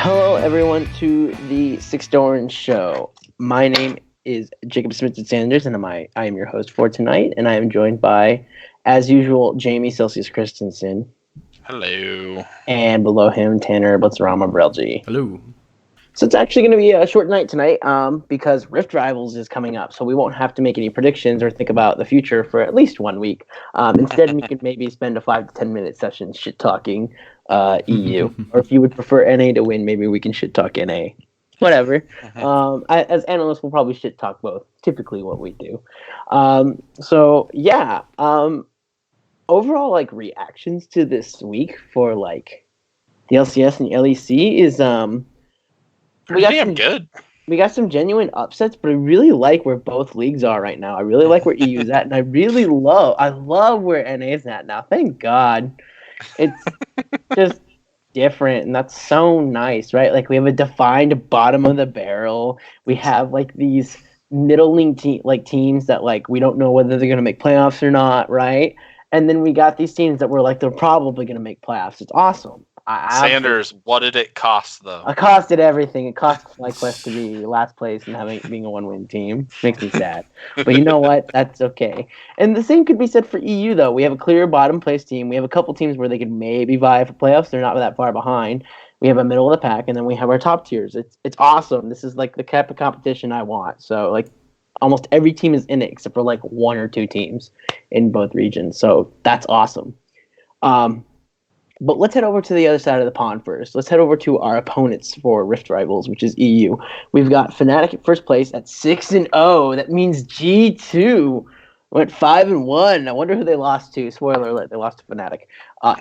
Hello, everyone, to the Six Dorans show. My name is Jacob Sminted Sanders, and I am your host for tonight. And I am joined by, as usual, Jamie Selceus Christensen. Hello. And below him, Tanner Blitzerama Brelje. Hello. So it's actually going to be a short night tonight because Rift Rivals is coming up, so we won't have to make any predictions or think about the future for at least 1 week. Instead, we could maybe spend a 5 to 10 minute session shit talking EU, or if you would prefer NA to win, maybe we can shit talk NA. Whatever. As analysts, we'll probably shit talk both. Typically, what we do. Overall, like reactions to this week for like the LCS and the LEC is pretty damn good. We got some genuine upsets, but I really like where both leagues are right now. I really like where EU's at, and I love where NA's at now. Thank God. It's just different, and that's so nice, right? Like, we have a defined bottom of the barrel. We have, like, these middling teams that, like, we don't know whether they're going to make playoffs or not, right? And then we got these teams that we're like, they're probably going to make playoffs. It's awesome. Sanders, what did it cost, though? It costed everything. It cost FlyQuest to be last place and being a one-win team. Makes me sad. But you know what? That's okay. And the same could be said for EU, though. We have a clear bottom place team. We have a couple teams where they could maybe vie for playoffs. They're not that far behind. We have a middle of the pack, and then we have our top tiers. It's awesome. This is like the type of competition I want. So, like, almost every team is in it except for, like, one or two teams in both regions. So that's awesome. But let's head over to the other side of the pond first. Let's head over to our opponents for Rift Rivals, which is EU. We've got Fnatic at first place at 6-0. That means G2 went 5-1. I wonder who they lost to. Spoiler alert, they lost to Fnatic.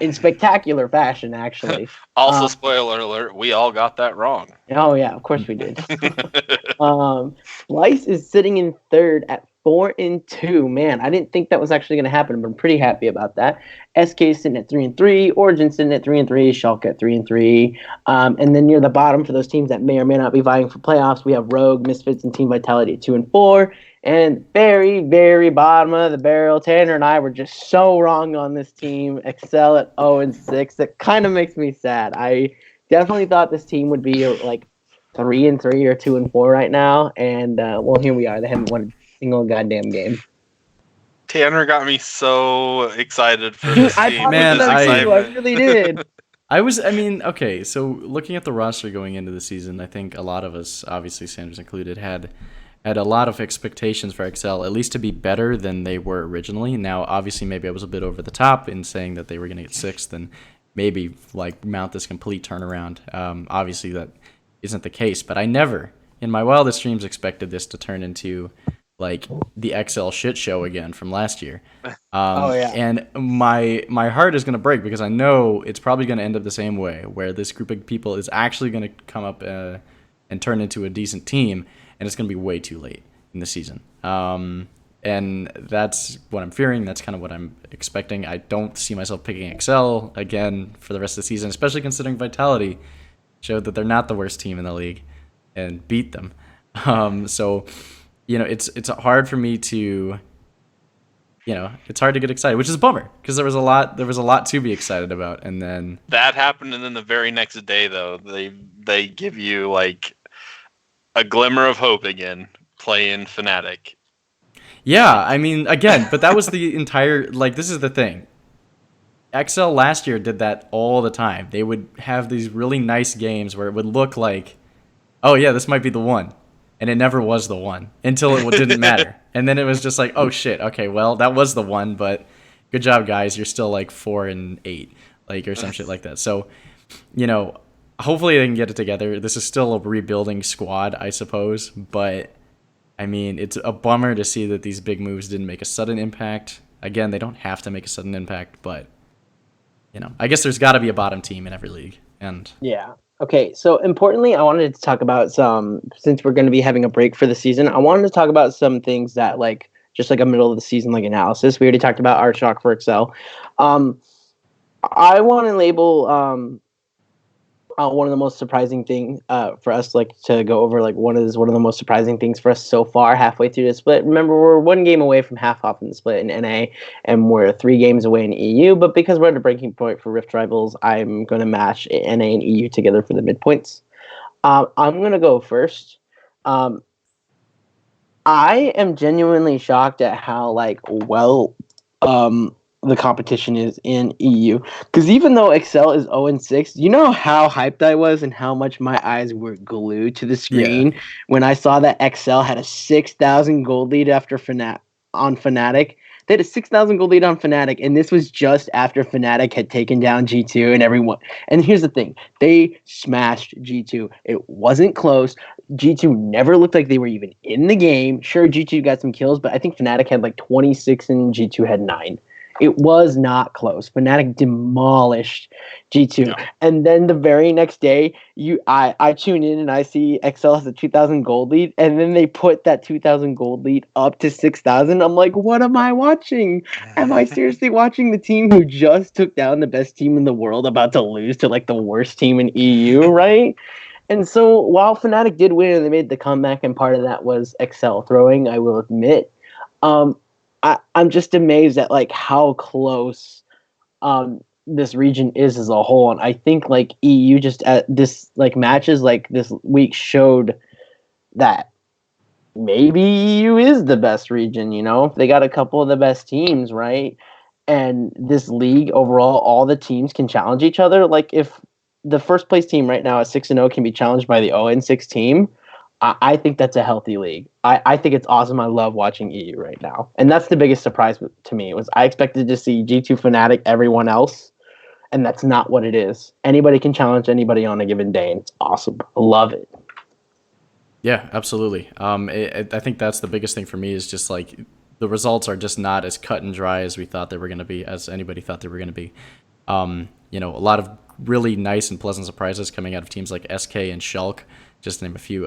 In spectacular fashion, actually. Also, spoiler alert, we all got that wrong. Oh, yeah, of course we did. Slice is sitting in third at 4-2. Man, I didn't think that was actually going to happen, but I'm pretty happy about that. SK sitting at 3-3, Origin sitting at 3-3, Schalke at 3-3. And then near the bottom for those teams that may or may not be vying for playoffs, we have Rogue, Misfits, and Team Vitality at 2-4. And very, very bottom of the barrel, Tanner and I were just so wrong on this team. Excel at 0-6. That kind of makes me sad. I definitely thought this team would be like 3-3 or 2-4 right now, and well, here we are. They haven't won a single goddamn game. Tanner got me so excited for this team. I really did. Okay, so looking at the roster going into the season, I think a lot of us, obviously Sanders included, had a lot of expectations for Excel, at least to be better than they were originally. Now, obviously, maybe I was a bit over the top in saying that they were going to get sixth and maybe like mount this complete turnaround. Obviously, that isn't the case, but I never, in my wildest dreams, expected this to turn into like the XL shit show again from last year. And my heart is going to break because I know it's probably going to end up the same way, where this group of people is actually going to come up and turn into a decent team, and it's going to be way too late in the season. And that's what I'm fearing. That's kind of what I'm expecting. I don't see myself picking XL again for the rest of the season, especially considering Vitality showed that they're not the worst team in the league and beat them. So, you know, it's hard for me to, it's hard to get excited, which is a bummer because there was a lot to be excited about. And then that happened, and then the very next day, though, they give you like a glimmer of hope again, playing Fnatic. Yeah, I mean, again, but that was the entire, like, this is the thing. XL last year did that all the time. They would have these really nice games where it would look like, oh yeah, this might be the one. And it never was the one until it didn't matter. And then it was just like, oh shit, okay, well, that was the one, but good job, guys. You're still like 4-8, like, or some shit like that. So, hopefully they can get it together. This is still a rebuilding squad, I suppose. But, I mean, it's a bummer to see that these big moves didn't make a sudden impact. Again, they don't have to make a sudden impact, but, I guess there's got to be a bottom team in every league. And yeah. Okay, so importantly, I wanted to talk about since we're going to be having a break for the season, I wanted to talk about some things that, like, just like a middle of the season, like, analysis. We already talked about our shock for Excel. I want to label one of the most surprising thing for us, like, to go over, like, one of the most surprising things for us so far halfway through the split. Remember, we're 1 game away from half off in the split in NA, and we're 3 games away in EU, but because we're at a breaking point for Rift Rivals, I'm going to match NA and EU together for the midpoints. I'm gonna go first. Um, I am genuinely shocked at how the competition is in EU. Because even though Excel is 0-6, you know how hyped I was and how much my eyes were glued to the screen when I saw that Excel had a 6,000 gold lead after on Fnatic. They had a 6,000 gold lead on Fnatic, and this was just after Fnatic had taken down G2 and everyone. And here's the thing: they smashed G2. It wasn't close. G2 never looked like they were even in the game. Sure, G2 got some kills, but I think Fnatic had like 26 and G2 had 9. It was not close. Fnatic demolished G2. Yeah. And then the very next day, I tune in and I see XL has a 2,000 gold lead, and then they put that 2,000 gold lead up to 6,000. I'm like, what am I watching? Am I seriously watching the team who just took down the best team in the world about to lose to like the worst team in EU, right? And so while Fnatic did win and they made the comeback, and part of that was Excel throwing, I will admit, I'm just amazed at like how close this region is as a whole. And I think like EU just at this like matches like this week showed that maybe EU is the best region, you know? They got a couple of the best teams, right? And this league overall, all the teams can challenge each other. Like if the first place team right now at 6-0 can be challenged by the 0-6 team, I think that's a healthy league. I think it's awesome. I love watching EU right now. And that's the biggest surprise to me was I expected to see G2 Fnatic, everyone else, and that's not what it is. Anybody can challenge anybody on a given day, and it's awesome. I love it. Yeah, absolutely. I think that's the biggest thing for me is just like the results are just not as cut and dry as we thought they were going to be, as anybody thought they were going to be. A lot of really nice and pleasant surprises coming out of teams like SK and Shulk, just to name a few.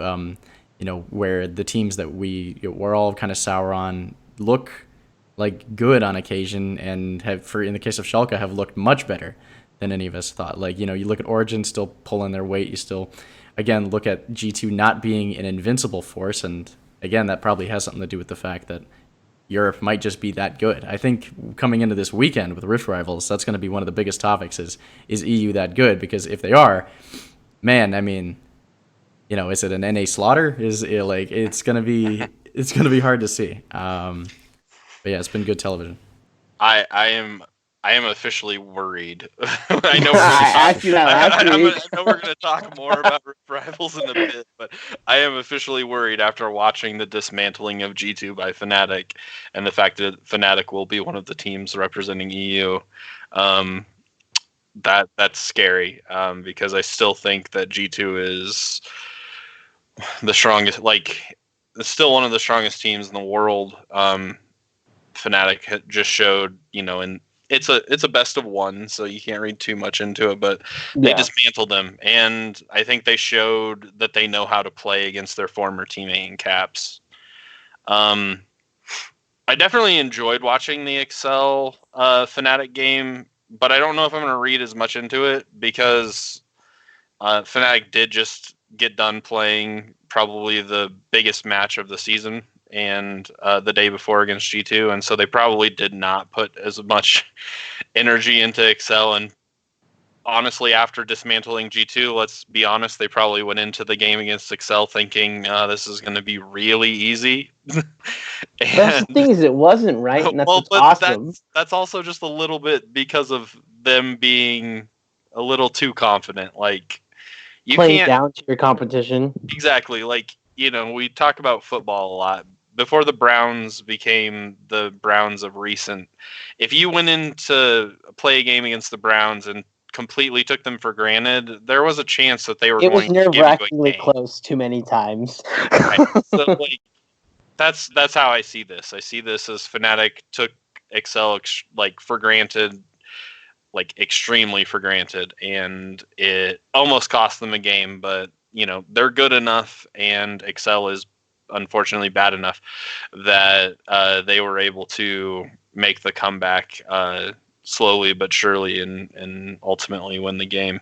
Where the teams that we're all kind of sour on look like good on occasion, and in the case of Schalke, have looked much better than any of us thought. Like, you look at Origin still pulling their weight. You still, again, look at G2 not being an invincible force, and again, that probably has something to do with the fact that Europe might just be that good. I think coming into this weekend with Rift Rivals, that's going to be one of the biggest topics is EU that good? Because if they are, man, I mean, is it an NA slaughter? Is it like it's gonna be hard to see. But yeah, it's been good television. I am officially worried. I know we're going to talk more about Rivals in a bit, but I am officially worried after watching the dismantling of G2 by Fnatic and the fact that Fnatic will be one of the teams representing EU. That's scary because I still think that G2 is the strongest, like, it's still one of the strongest teams in the world. Fnatic just showed, and it's a best of one, so you can't read too much into it, but they dismantled them, and I think they showed that they know how to play against their former teammate in Caps. I definitely enjoyed watching the Excel Fnatic game, but I don't know if I'm going to read as much into it because Fnatic did just get done playing probably the biggest match of the season and the day before against G2, and so they probably did not put as much energy into Excel. And honestly, after dismantling G2, let's be honest, they probably went into the game against Excel thinking this is going to be really easy. That's the thing is it wasn't, right? And that's awesome. That's also just a little bit because of them being a little too confident. Like, you playing down to your competition. Exactly. Like, we talk about football a lot. Before the Browns became the Browns of recent, if you went in to play a game against the Browns and completely took them for granted, there was a chance that they were going to give you a game. It was nerve-wrackingly close too many times. Right. So, like, that's how I see this. I see this as Fnatic took Excel for granted, like extremely for granted, and it almost cost them a game. But they're good enough, and Excel is unfortunately bad enough that they were able to make the comeback slowly but surely and ultimately win the game.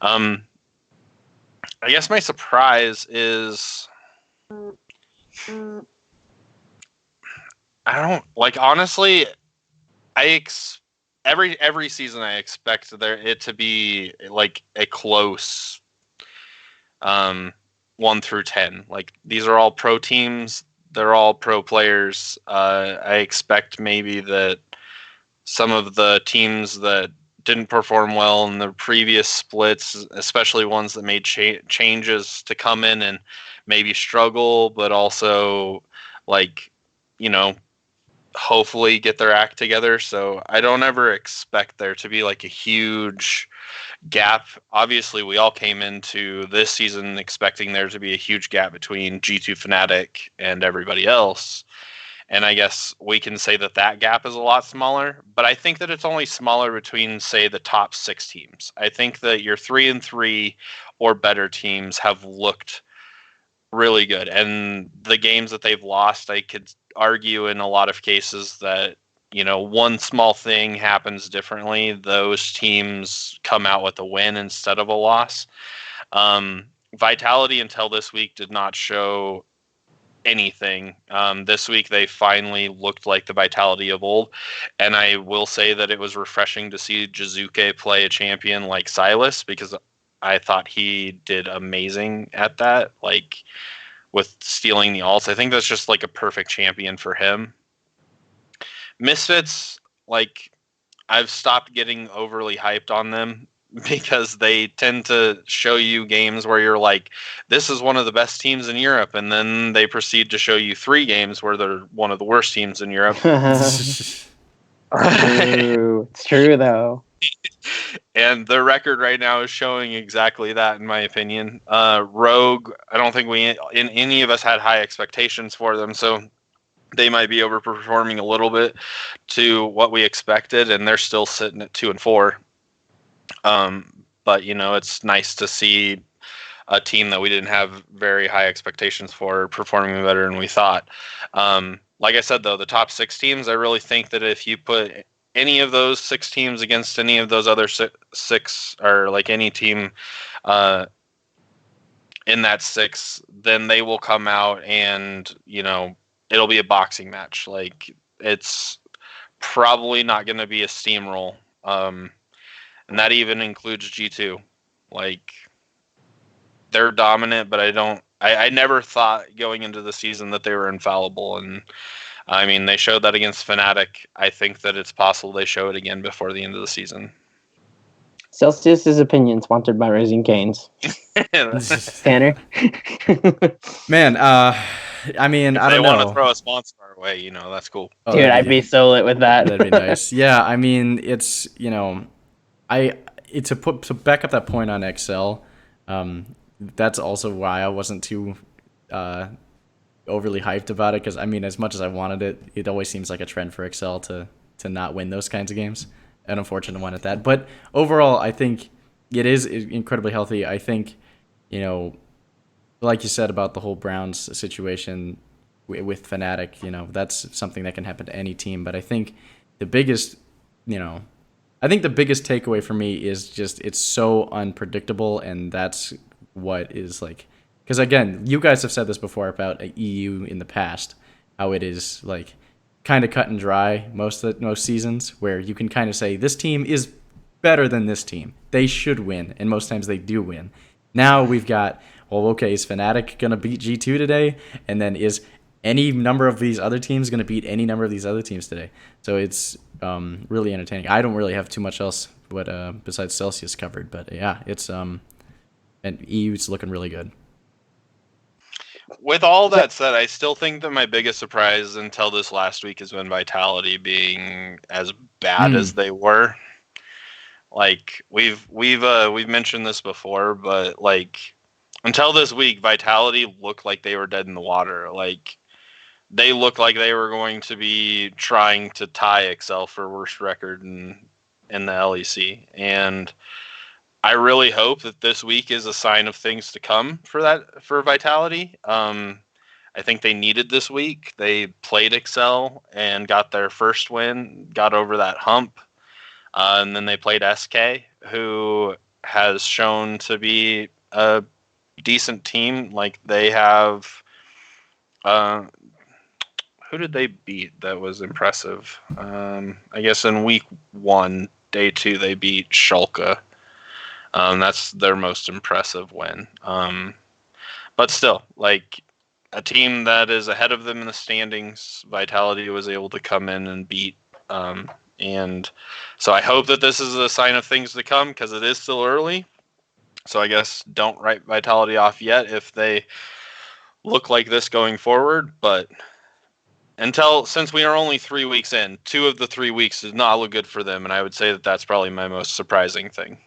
I guess my surprise is honestly, every season I expect it to be like a close 1 through 10. Like, these are all pro teams. They're all pro players. I expect maybe that some of the teams that didn't perform well in the previous splits, especially ones that made changes to come in and maybe struggle, but also, like, you know, hopefully get their act together. So I don't ever expect there to be like a huge gap. Obviously, we all came into this season expecting there to be a huge gap between G2 Fnatic and everybody else. And I guess we can say that that gap is a lot smaller, but I think that it's only smaller between, say, the top 6 teams. I think that your 3-3 or better teams have looked really good. And the games that they've lost, I could argue in a lot of cases that, you know, one small thing happens differently. Those teams come out with a win instead of a loss. Vitality until this week did not show anything. This week they finally looked like the Vitality of old, and I will say that it was refreshing to see Jizuke play a champion like Silas, because I thought he did amazing at that, like with stealing the ults. I think that's just like a perfect champion for him. Misfits, like, I've stopped getting overly hyped on them because they tend to show you games where you're like, this is one of the best teams in Europe, and then they proceed to show you 3 games where they're one of the worst teams in Europe. True. It's true, though. And their record right now is showing exactly that, in my opinion. Rogue, I don't think any of us had high expectations for them, so they might be overperforming a little bit to what we expected, and they're still sitting at 2-4. But, you know, it's nice to see a team that we didn't have very high expectations for performing better than we thought. Like I said, though, the top 6 teams, I really think that if you put any of those 6 teams against any of those other 6, or like any team in that 6, then they will come out and, you know, it'll be a boxing match. Like, it's probably not going to be a steamroll. And that even includes G2. Like, they're dominant, but I never thought going into the season that they were infallible. And I mean, they showed that against Fnatic. I think that it's possible they show it again before the end of the season. Selceus' opinion, sponsored by Raising Canes. Tanner? Man, I mean, if I don't know. They want to throw a sponsor our way, you know, that's cool. Dude, I'd be so lit with that. That'd be nice. Yeah, I mean, it's, you know, to back up that point on Excel, that's also why I wasn't too overly hyped about it, because I mean, as much as I wanted it, it always seems like a trend for Excel to not win those kinds of games. An unfortunate one at that. But overall, I think it is incredibly healthy. I think, you know, like you said about the whole Browns situation with Fnatic, you know, that's something that can happen to any team. But I think the biggest takeaway for me is just it's so unpredictable, and that's what is like, because again, you guys have said this before about EU in the past, how it is like kind of cut and dry most seasons, where you can kind of say this team is better than this team, they should win, and most times they do win. Now we've got, well, okay, is Fnatic gonna beat G2 today, and then is any number of these other teams going to beat any number of these other teams today? So it's really entertaining. I don't really have too much else besides Celceus covered, but yeah, it's and EU's looking really good. With all that said, I still think that my biggest surprise until this last week has been Vitality being as bad as they were. Like, we've mentioned this before, but like, until this week, Vitality looked like they were dead in the water. Like, they looked like they were going to be trying to tie Excel for worst record in the LEC. And I really hope that this week is a sign of things to come for Vitality. I think they needed this week. They played Excel and got their first win, got over that hump. And then they played SK, who has shown to be a decent team. Like, they have who did they beat that was impressive? I guess in week 1, day 2, they beat Schalke. That's their most impressive win. But still, like a team that is ahead of them in the standings, Vitality was able to come in and beat. And so I hope that this is a sign of things to come because it is still early. So I guess don't write Vitality off yet if they look like this going forward. But since we are only 3 weeks in, 2 of the 3 weeks does not look good for them. And I would say that that's probably my most surprising thing.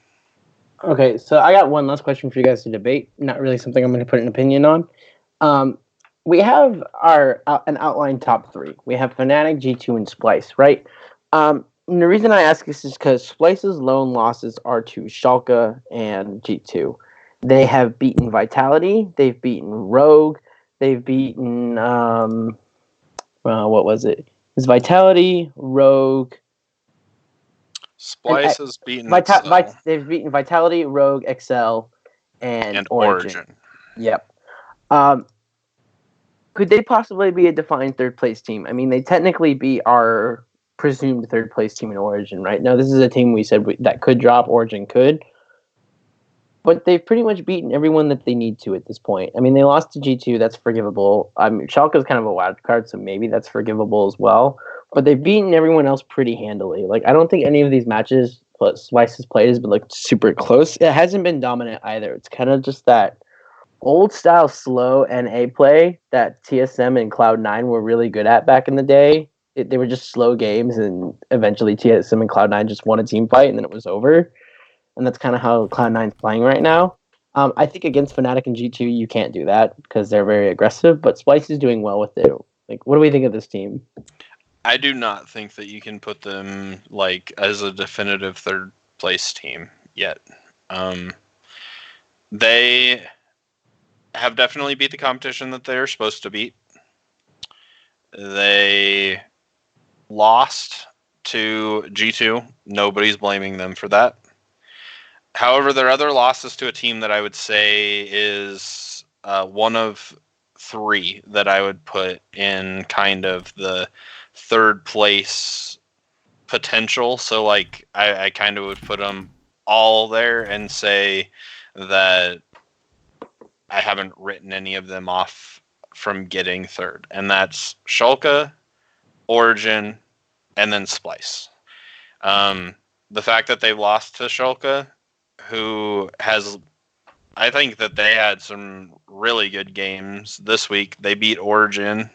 Okay, so I got one last question for you guys to debate. Not really something I'm going to put an opinion on. We have an outlined top 3. We have Fnatic, G2, and Splice, right? And the reason I ask this is because Splice's lone losses are to Schalke and G2. They have beaten Vitality. They've beaten Rogue. They've beaten what was it? It's Vitality, Rogue. Splice has beaten Excel. They've beaten Vitality, Rogue, Excel, and Origin. Yep. Could they possibly be a defined third place team? I mean, they technically be our presumed third place team in Origin, right? Now, this is a team we said that could drop. Origin could. But they've pretty much beaten everyone that they need to at this point. I mean, they lost to G2. That's forgivable. Schalke's kind of a wild card, so maybe that's forgivable as well. But they've beaten everyone else pretty handily. Like, I don't think any of these matches Slice has played has been like super close. It hasn't been dominant either. It's kind of just that old style slow NA play that TSM and Cloud9 were really good at back in the day. They were just slow games, and eventually TSM and Cloud9 just won a team fight, and then it was over. And that's kind of how Cloud9's playing right now. I think against Fnatic and G2, you can't do that because they're very aggressive, but Splice is doing well with it. Like, what do we think of this team? I do not think that you can put them like as a definitive third place team yet. They have definitely beat the competition that they're supposed to beat. They lost to G2. Nobody's blaming them for that. However, their other losses to a team that I would say is one of 3 that I would put in kind of the third place potential. So, like, I kind of would put them all there and say that I haven't written any of them off from getting third. And that's Schalke, Origin, and then Splice. The fact that they lost to Schalke, who has, I think that they had some really good games this week. They beat Origin.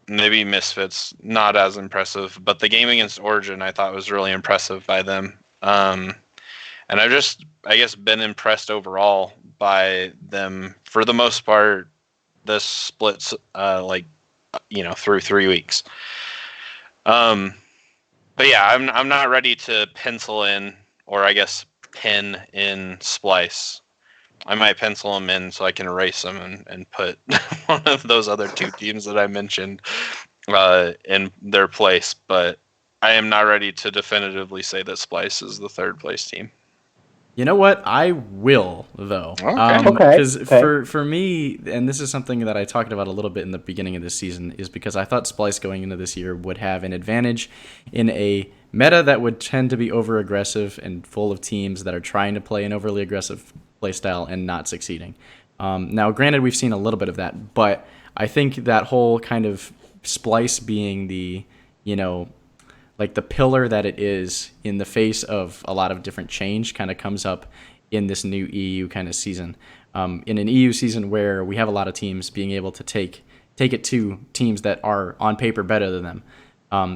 Maybe Misfits, not as impressive, but the game against Origin I thought was really impressive by them. And I've just, I guess, been impressed overall by them for the most part this splits, through 3 weeks. But yeah, I'm not ready to pencil in, or I guess pin in Splice. I might pencil them in so I can erase them and put one of those other 2 teams that I mentioned in their place. But I am not ready to definitively say that Splice is the third place team. You know what? I will, though. Okay. Because for me, and this is something that I talked about a little bit in the beginning of this season, is because I thought Splice going into this year would have an advantage in a meta that would tend to be over-aggressive and full of teams that are trying to play an overly aggressive playstyle and not succeeding. Now, granted, we've seen a little bit of that, but I think that whole kind of Splice being the, like the pillar that it is in the face of a lot of different change kind of comes up in this new EU kind of season. In an EU season where we have a lot of teams being able to take it to teams that are on paper better than them.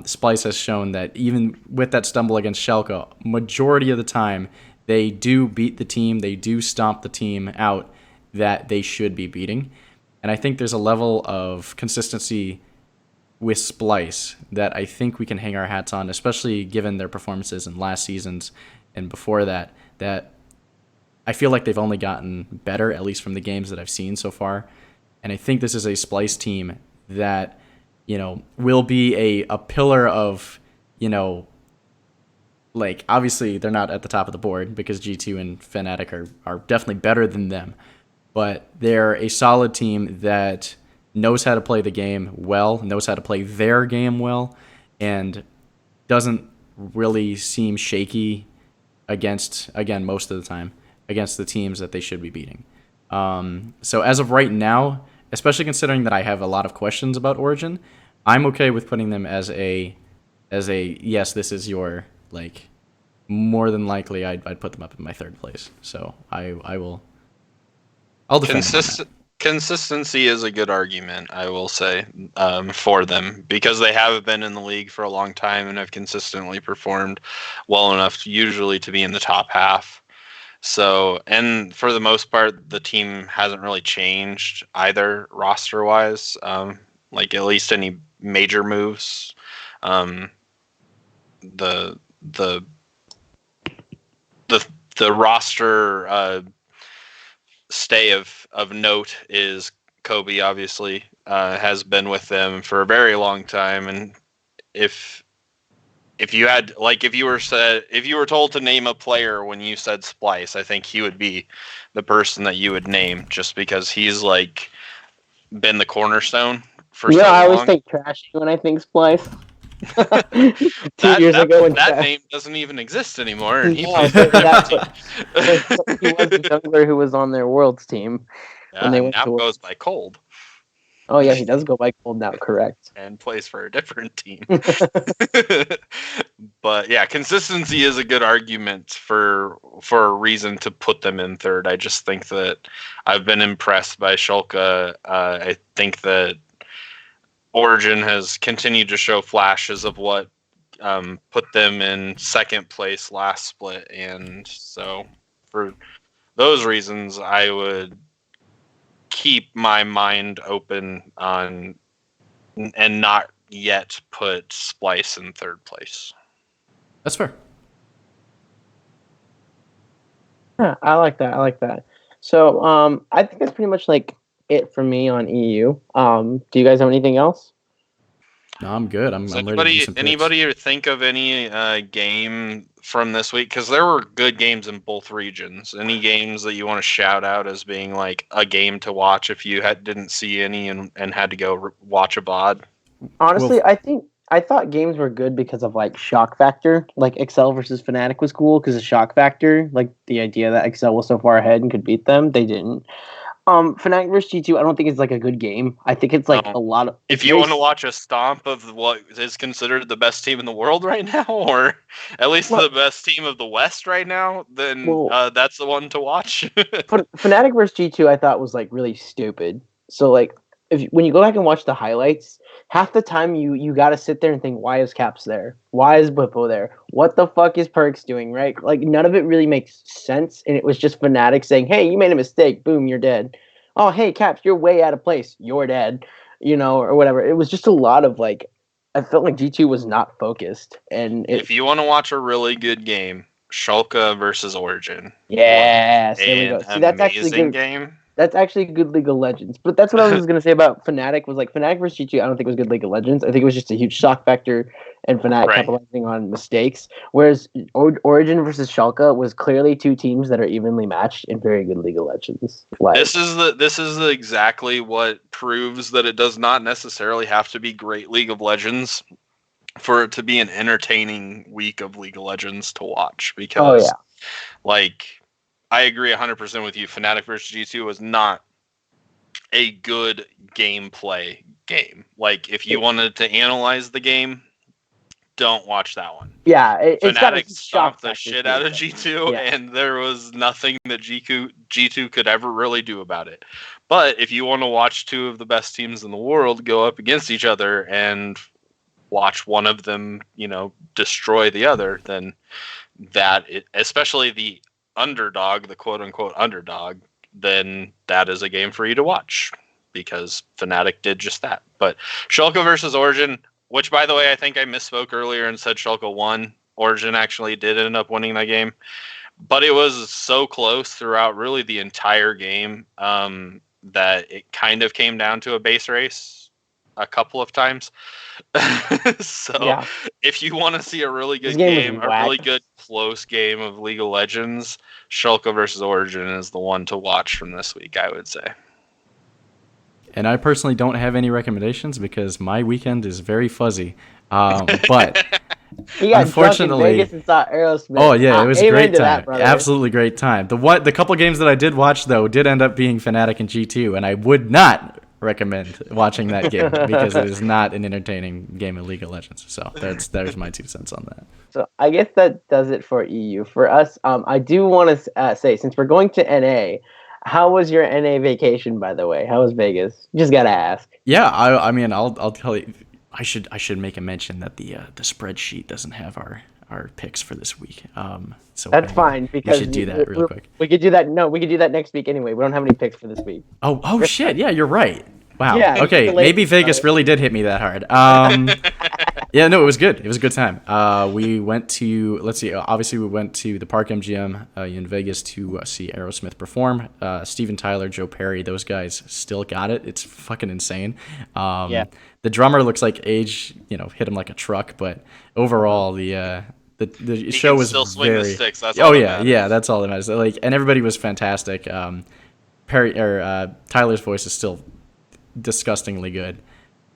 Splice has shown that even with that stumble against Schalke, majority of the time they do beat the team, they do stomp the team out that they should be beating. And I think there's a level of consistency with Splice that I think we can hang our hats on, especially given their performances in last seasons and before that I feel like they've only gotten better, at least from the games that I've seen so far. And I think this is a Splice team that, will be a pillar of, like, obviously they're not at the top of the board because G2 and Fnatic are definitely better than them. But they're a solid team that knows how to play the game well, knows how to play their game well, and doesn't really seem shaky against, again, most of the time, against the teams that they should be beating. So as of right now, especially considering that I have a lot of questions about Origin, I'm okay with putting them as a yes, this is your, like, more than likely I'd put them up in my third place. So I'll defend them on that. Consistency is a good argument, I will say, for them, because they have been in the league for a long time and have consistently performed well enough, usually to be in the top half. So, and for the most part, the team hasn't really changed either roster-wise, like at least any major moves. The roster stay of note is Kobe. Obviously, has been with them for a very long time, and if you had, like, if you were told to name a player when you said Splice, I think he would be the person that you would name, just because he's like been the cornerstone for so long. I always think Trashy when I think Splice. 2 years ago, when that name doesn't even exist anymore, and he was plays the jungler who was on their Worlds team. Yeah, and now goes by Cold. Oh yeah, he does go by Cold now, correct. And plays for a different team. But yeah, consistency is a good argument for a reason to put them in third. I just think that I've been impressed by Schalke. I think that Origin has continued to show flashes of what put them in second place last split, and so for those reasons, I would keep my mind open on and not yet put Splice in third place. That's fair. Yeah, I like that. So I think that's pretty much like it for me on EU. Do you guys have anything else? No, I'm good. I'm ready to do some picks. Anybody think of any game from this week? Because there were good games in both regions. Any games that you want to shout out as being like a game to watch if you didn't see any and had to go watch a VOD? Honestly, I thought games were good because of like shock factor. Like Excel versus Fnatic was cool because of shock factor. Like the idea that Excel was so far ahead and could beat them, they didn't. Fnatic versus G2, I don't think it's like a good game. I think it's like a lot of. If you want to watch a stomp of what is considered the best team in the world right now, or at least the best team of the West right now, then that's the one to watch. Fnatic versus G2, I thought was like really stupid. So like, when you go back and watch the highlights, half the time you got to sit there and think, why is Caps there? Why is Bwipo there? What the fuck is Perks doing, right? Like, none of it really makes sense, and it was just Fnatic saying, hey, you made a mistake. Boom, you're dead. Oh, hey, Caps, you're way out of place. You're dead. Or whatever. It was just a lot of, like, I felt like G2 was not focused. And if you want to watch a really good game, Schalke versus Origin. Yes, there we go. See, that's actually good. Game. That's actually good League of Legends. But that's what I was going to say about Fnatic, was like Fnatic versus G2, I don't think it was good League of Legends. I think it was just a huge shock factor and Fnatic capitalizing on mistakes. Whereas Origin versus Schalke was clearly two teams that are evenly matched in very good League of Legends. Like, this is exactly what proves that it does not necessarily have to be great League of Legends for it to be an entertaining week of League of Legends to watch. Because, I agree 100% with you. Fnatic versus G2 was not a good gameplay game. Like, if you wanted to analyze the game, don't watch that one. Yeah, Fnatic stomped the shit out of G2, and there was nothing that G2 could ever really do about it. But if you want to watch two of the best teams in the world go up against each other and watch one of them, destroy the other, then especially the underdog, the quote-unquote underdog, then that is a game for you to watch, because Fnatic did just that. But Schalke versus Origin, which, by the way, I think I misspoke earlier and said Schalke won. Origin actually did end up winning that game. But it was so close throughout really the entire game that it kind of came down to a base race a couple of times. So if you want to see a really good game, a really good close game of League of Legends, Schalke versus Origin is the one to watch from this week, I would say. And I personally don't have any recommendations because my weekend is very fuzzy. But He got Unfortunately, drunk in Vegas and saw Aerosmith. Oh yeah, it was a great time. That, Absolutely great time. The couple games that I did watch though did end up being Fnatic and G2, and I would not recommend watching that game because it is not an entertaining game of League of Legends. So there's my 2 cents on that. So I guess that does it for EU. For us, I do want to say, since we're going to NA, how was your NA vacation, by the way? How was Vegas? Just gotta ask. Yeah, I mean, I'll tell you. I should make a mention that the spreadsheet doesn't have our picks for this week. So that's fine because we should do that real quick. We could do that. No, we could do that next week anyway. We don't have any picks for this week. Oh shit! Yeah, you're right. Wow. Yeah, okay, maybe Vegas really did hit me that hard. Yeah, no, it was good. It was a good time. We went to, let's see, obviously we went to the Park MGM in Vegas to see Aerosmith perform. Steven Tyler, Joe Perry, those guys still got it. It's fucking insane. Yeah. The drummer looks like age, hit him like a truck, but overall the show was still swing very. The sticks. That's all that matters. Yeah, that's all that matters. And everybody was fantastic. Tyler's voice is still disgustingly good.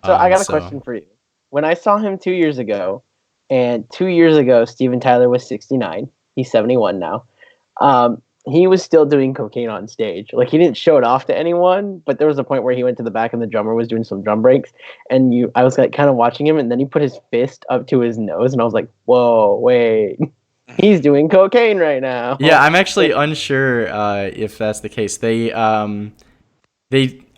So I got a question for you. When I saw him 2 years ago, and 2 years ago, Steven Tyler was 69. He's 71 now. He was still doing cocaine on stage. Like, he didn't show it off to anyone, but there was a point where he went to the back and the drummer was doing some drum breaks, and I was like kind of watching him, and then he put his fist up to his nose, and I was like, whoa, wait. He's doing cocaine right now. Yeah, I'm actually unsure if that's the case.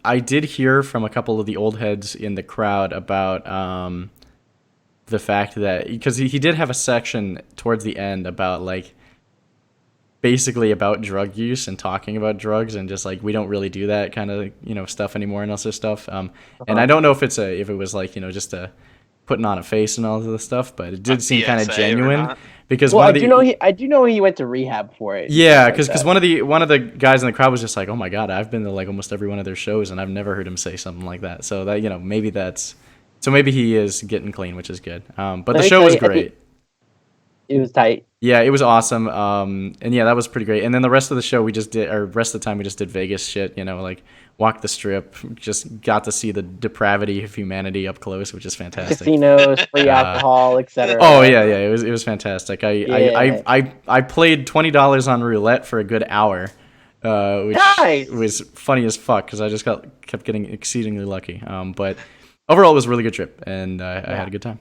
I did hear from a couple of the old heads in the crowd about the fact that, because he did have a section towards the end about basically about drug use and talking about drugs and just we don't really do that kind of stuff anymore and all this stuff. And I don't know if it was just a putting on a face and all of this stuff, but it did seem kind of genuine. Because I do know he went to rehab for it. Yeah, because one of the guys in the crowd was just like, "Oh my god, I've been to almost every one of their shows and I've never heard him say something like that." So that maybe he is getting clean, which is good. But the show was great. It was tight. Yeah, it was awesome. And yeah, that was pretty great. And then the rest of the show, rest of the time we just did Vegas shit. Walked the strip, just got to see the depravity of humanity up close, which is fantastic. Casinos, free alcohol, etc. Oh yeah, it was fantastic. I played $20 on roulette for a good hour, which was funny as fuck because I just kept getting exceedingly lucky. But overall, it was a really good trip, and I had a good time.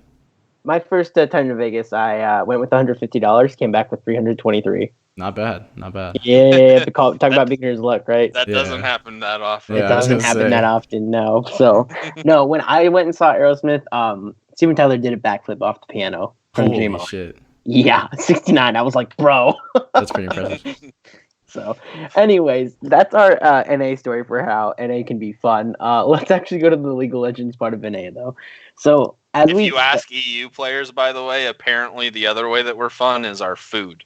My first time to Vegas, I went with $150, came back with $323. Not bad. Yeah, talk about beginner's luck, right? That doesn't happen that often. It doesn't happen that often, no. So, no, when I went and saw Aerosmith, Steven Tyler did a backflip off the piano from Dream On. Holy shit. Yeah, 69. I was like, bro. That's pretty impressive. So, anyways, that's our NA story for how NA can be fun. Let's actually go to the League of Legends part of NA, though. So, if you ask EU players, by the way, apparently the other way that we're fun is our food.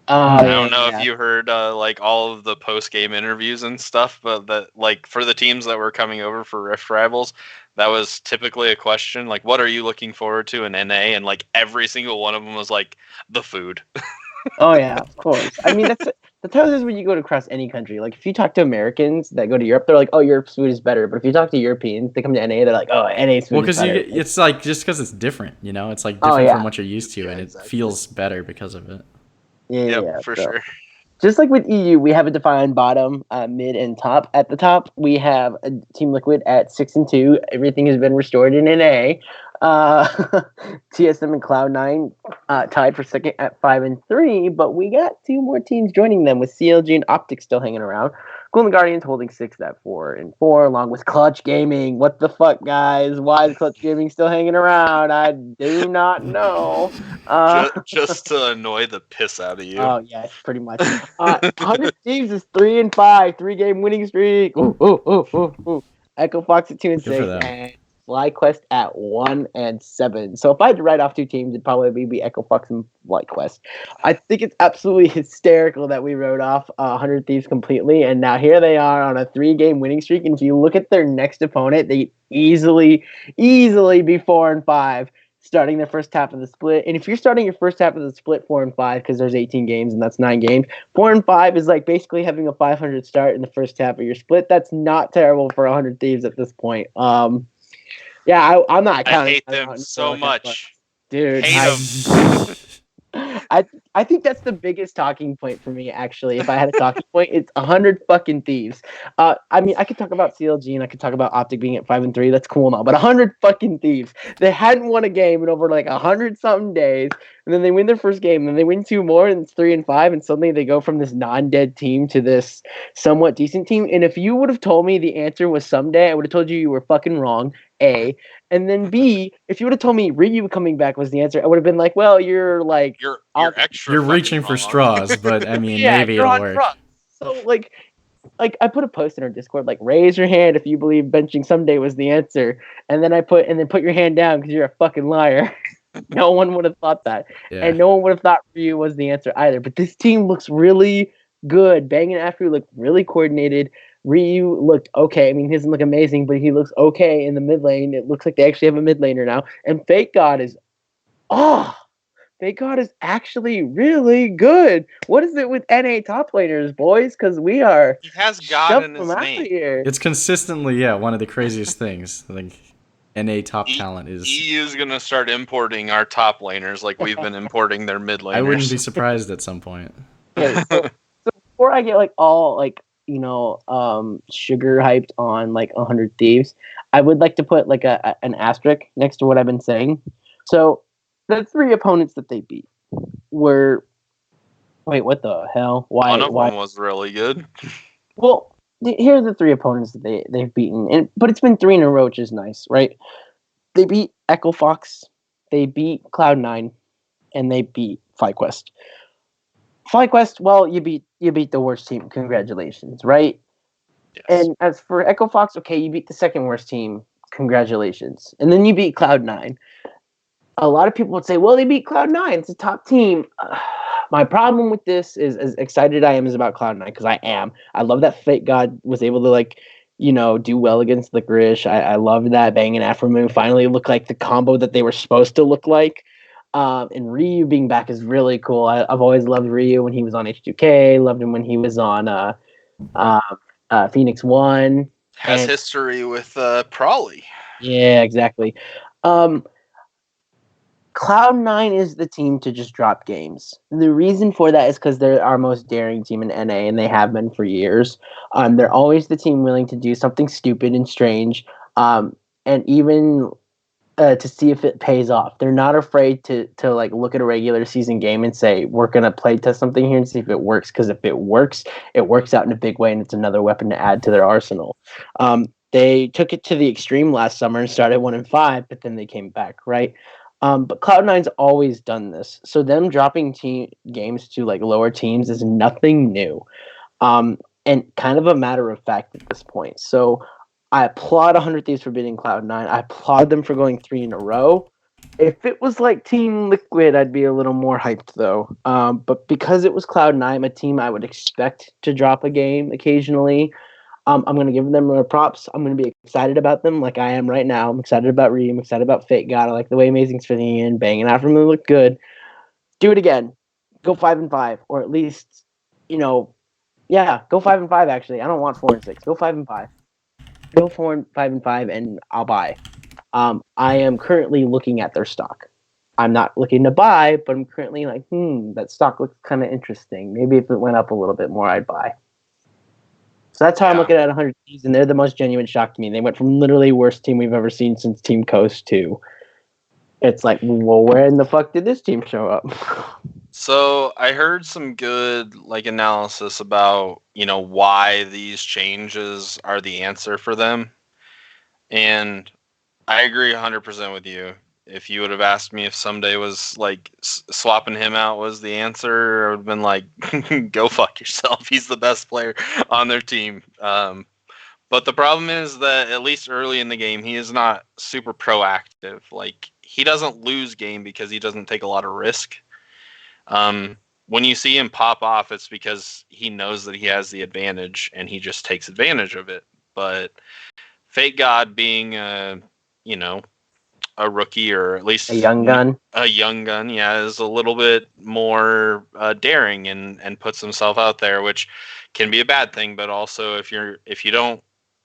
I don't know if you heard all of the post-game interviews and stuff, but that for the teams that were coming over for Rift Rivals, that was typically a question, what are you looking forward to in NA? And every single one of them was the food. Oh yeah, of course. I mean, that's how it is when you go across any country. If you talk to Americans that go to Europe, they're like, "Oh, Europe's food is better." But if you talk to Europeans, they come to NA, they're like, "Oh, NA's food is better." Well, because it's just because it's different, it's different from what you're used to, and it feels better because of it. Yeah, for sure. Just like with EU, we have a defined bottom, mid, and top. At the top, we have a Team Liquid at 6-2. Everything has been restored in NA. TSM and Cloud9 tied for second at 5-3, but we got 2 more teams joining them with CLG and Optic still hanging around. Golden Guardians holding 6th at 4-4, along with Clutch Gaming. What the fuck, guys? Why is Clutch Gaming still hanging around? I do not know. Just to annoy the piss out of you. Oh yeah, pretty much. 100 Thieves is 3-5, 3-game winning streak. Ooh. Echo Fox at 2-6, and FlyQuest at 1-7. So if I had to write off 2 teams, it'd probably be Echo Fox and FlyQuest. I think it's absolutely hysterical that we wrote off 100 Thieves completely, and now here they are on a 3-game winning streak. And if you look at their next opponent, they easily be 4-5. Starting their first half of the split. And if you're starting your first half of the split 4-5, because there's 18 games and that's 9 games, 4-5 is basically having a 500 start in the first half of your split. That's not terrible for 100 Thieves at this point. I'm not counting. I hate them so much. Dude, Hate him. I think that's the biggest talking point for me. Actually, if I had a talking point, it's 100 fucking thieves. I mean, I could talk about CLG and I could talk about Optic being at 5-3. That's cool and all, but 100 fucking thieves. They hadn't won a game in over like 100 something days, and then they win their first game, and then they win 2 more, and it's 3-5, and suddenly they go from this non-dead team to this somewhat decent team. And if you would have told me the answer was someday, I would have told you were fucking wrong. A. And then B, if you would have told me Ryu coming back was the answer, I would have been like, well, you're like You're extra. You're fucking reaching for wrong. straws, but I mean, yeah, maybe you're it'll on work. drugs. So like I put a post in our Discord like raise your hand if you believe benching someday was the answer, and then put your hand down because you're a fucking liar. No one would have thought that, Yeah. and no one would have thought Ryu was the answer either. But this team looks really good. Bang and Afro looked really coordinated. Ryu looked okay. I mean, he doesn't look amazing, but he looks okay in the mid lane. It looks like they actually have a mid laner now. And Fake God is actually really good. What is it with NA top laners, boys? Because we are He has God shoving in his them out name. of here. It's consistently, one of the craziest things. Like, NA top talent is. EU is gonna start importing our top laners like we've been importing their mid laners. I wouldn't be surprised at some point. Okay, so before I get like all like sugar hyped on like 100 Thieves, I would like to put like an asterisk next to what I've been saying. So the 3 opponents that they beat were wait, what the hell? Why? One of them was really good. Well, here are the 3 opponents that they've beaten, but it's been 3 in a row, which is nice, right? They beat Echo Fox, they beat Cloud9, and they beat FlyQuest. FlyQuest, well, you beat the worst team. Congratulations, right? Yes. And as for Echo Fox, okay, you beat the second worst team. Congratulations. And then you beat Cloud9. A lot of people would say, well, they beat Cloud9. It's a top team. My problem with this is, as excited I am, is about Cloud9, because I am. I love that Fake God was able to, do well against Licorice. I love that Bang and Afro finally looked like the combo that they were supposed to look like. And Ryu being back is really cool. I've always loved Ryu when he was on H2K. Loved him when he was on Phoenix One. Has history with Prolly. Yeah, exactly. Cloud9 is the team to just drop games. The reason for that is because they're our most daring team in NA, and they have been for years. They're always the team willing to do something stupid and strange, and even to see if it pays off. They're not afraid to like look at a regular season game and say, we're going to play test something here and see if it works. Because if it works out in a big way, and it's another weapon to add to their arsenal. They took it to the extreme last summer and started 1-5, but then they came back, right? But Cloud9's always done this. So them dropping games to like lower teams is nothing new. And kind of a matter of fact at this point. So I applaud 100 Thieves for beating Cloud9. I applaud them for going 3 in a row. If it was like Team Liquid, I'd be a little more hyped though. But because it was Cloud9, a team I would expect to drop a game occasionally, I'm going to give them more props. I'm going to be excited about them like I am right now. I'm excited about Ryu. I'm excited about Fate God. I like the way Amazing's fitting in. Bang and Afro look good. Do it again. Go 5-5. Or at least, go 5-5 actually. I don't want 4-6. Go 5-5. Go 4-5 and I'll buy. I am currently looking at their stock. I'm not looking to buy, but I'm currently like, that stock looks kind of interesting. Maybe if it went up a little bit more, I'd buy. So that's how I'm looking at 100 Thieves, and they're the most genuine shock to me. They went from literally worst team we've ever seen since Team Coast to it's like, well, where in the fuck did this team show up? So I heard some good analysis about why these changes are the answer for them, and I agree 100% with you. If you would have asked me if someday was swapping him out was the answer, I would have been like, go fuck yourself. He's the best player on their team. But the problem is that at least early in the game, he is not super proactive. He doesn't lose game because he doesn't take a lot of risk. When you see him pop off, it's because he knows that he has the advantage and he just takes advantage of it. But Fate God being a rookie, or at least a young gun, is a little bit more daring and puts himself out there, which can be a bad thing. But also, if you don't,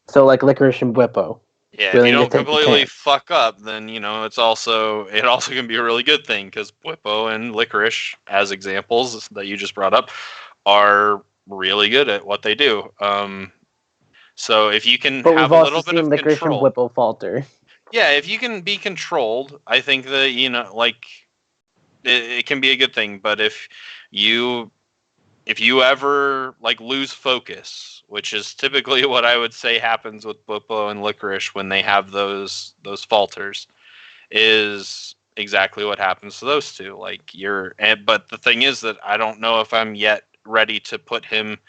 so like Licorice and Whippo. Yeah, if you willing to don't take the completely chance. fuck up, then it also can be a really good thing because Whippo and Licorice, as examples that you just brought up, are really good at what they do. So if you can But have we've a also little bit seen of Licorice and control, Whipple falter. yeah, if you can be controlled, I think that like it can be a good thing. But you if you ever like lose focus, which is typically what I would say happens with Whippo and Licorice when they have those falters, is exactly what happens to those two. Like but the thing is that I don't know if I'm yet ready to put him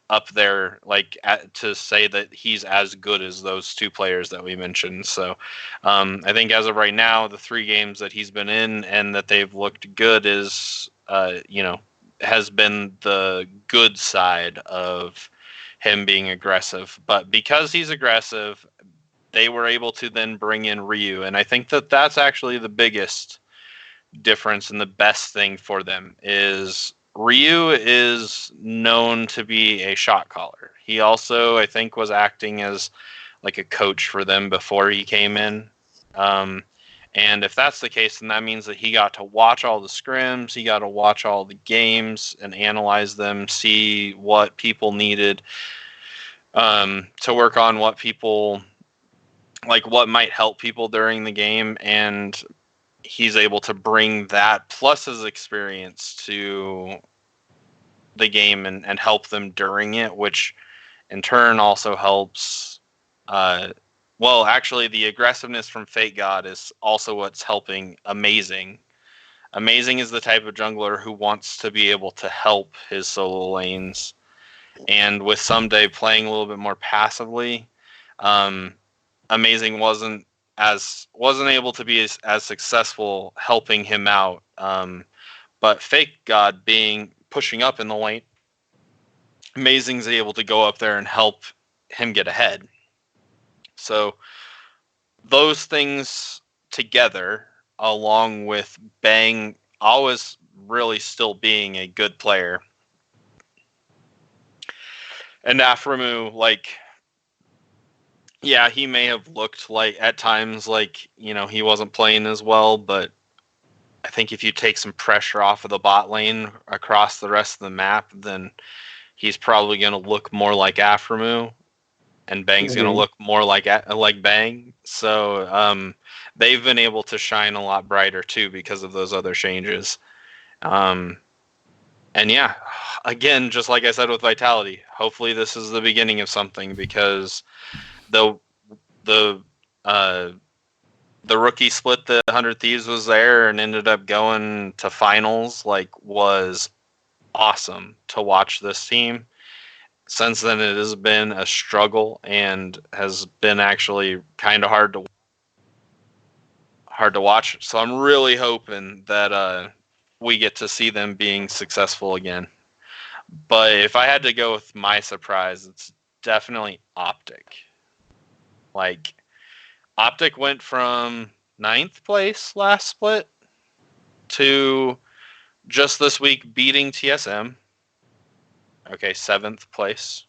up there, like to say that he's as good as those two players that we mentioned. So I think as of right now, the 3 games that he's been in and that they've looked good is, has been the good side of him being aggressive. But because he's aggressive, they were able to then bring in Ryu, and I think that that's actually the biggest difference and the best thing for them is Ryu is known to be a shot caller. He also, I think, was acting as like a coach for them before he came in. Um, and if that's the case, then that means that he got to watch all the scrims, he got to watch all the games and analyze them, see what people needed to work on, what people like, what might help people during the game, and he's able to bring that plus his experience to the game and help them during it, which in turn also helps. Actually, the aggressiveness from Fate God is also what's helping Amazing. Amazing is the type of jungler who wants to be able to help his solo lanes, and with Someday playing a little bit more passively, um, Amazing wasn't able to be as successful helping him out. But Fake God being pushing up in the lane, Amazing's able to go up there and help him get ahead. So those things together, along with Bang always really still being a good player, and Aframu, like, yeah, he may have looked like at times like he wasn't playing as well, but I think if you take some pressure off of the bot lane across the rest of the map, then he's probably going to look more like Aframu, and Bang's going to look more like Bang. So they've been able to shine a lot brighter too because of those other changes. And yeah, again, just like I said with Vitality, hopefully this is the beginning of something, because the uh, the rookie split, the 100 Thieves was there and ended up going to finals, was awesome to watch this team. Since then, it has been a struggle and has been actually kind of hard to watch. So I'm really hoping that we get to see them being successful again. But if I had to go with my surprise, it's definitely Optic. Like, Optic went from 9th place last split to just this week beating TSM. Okay, 7th place.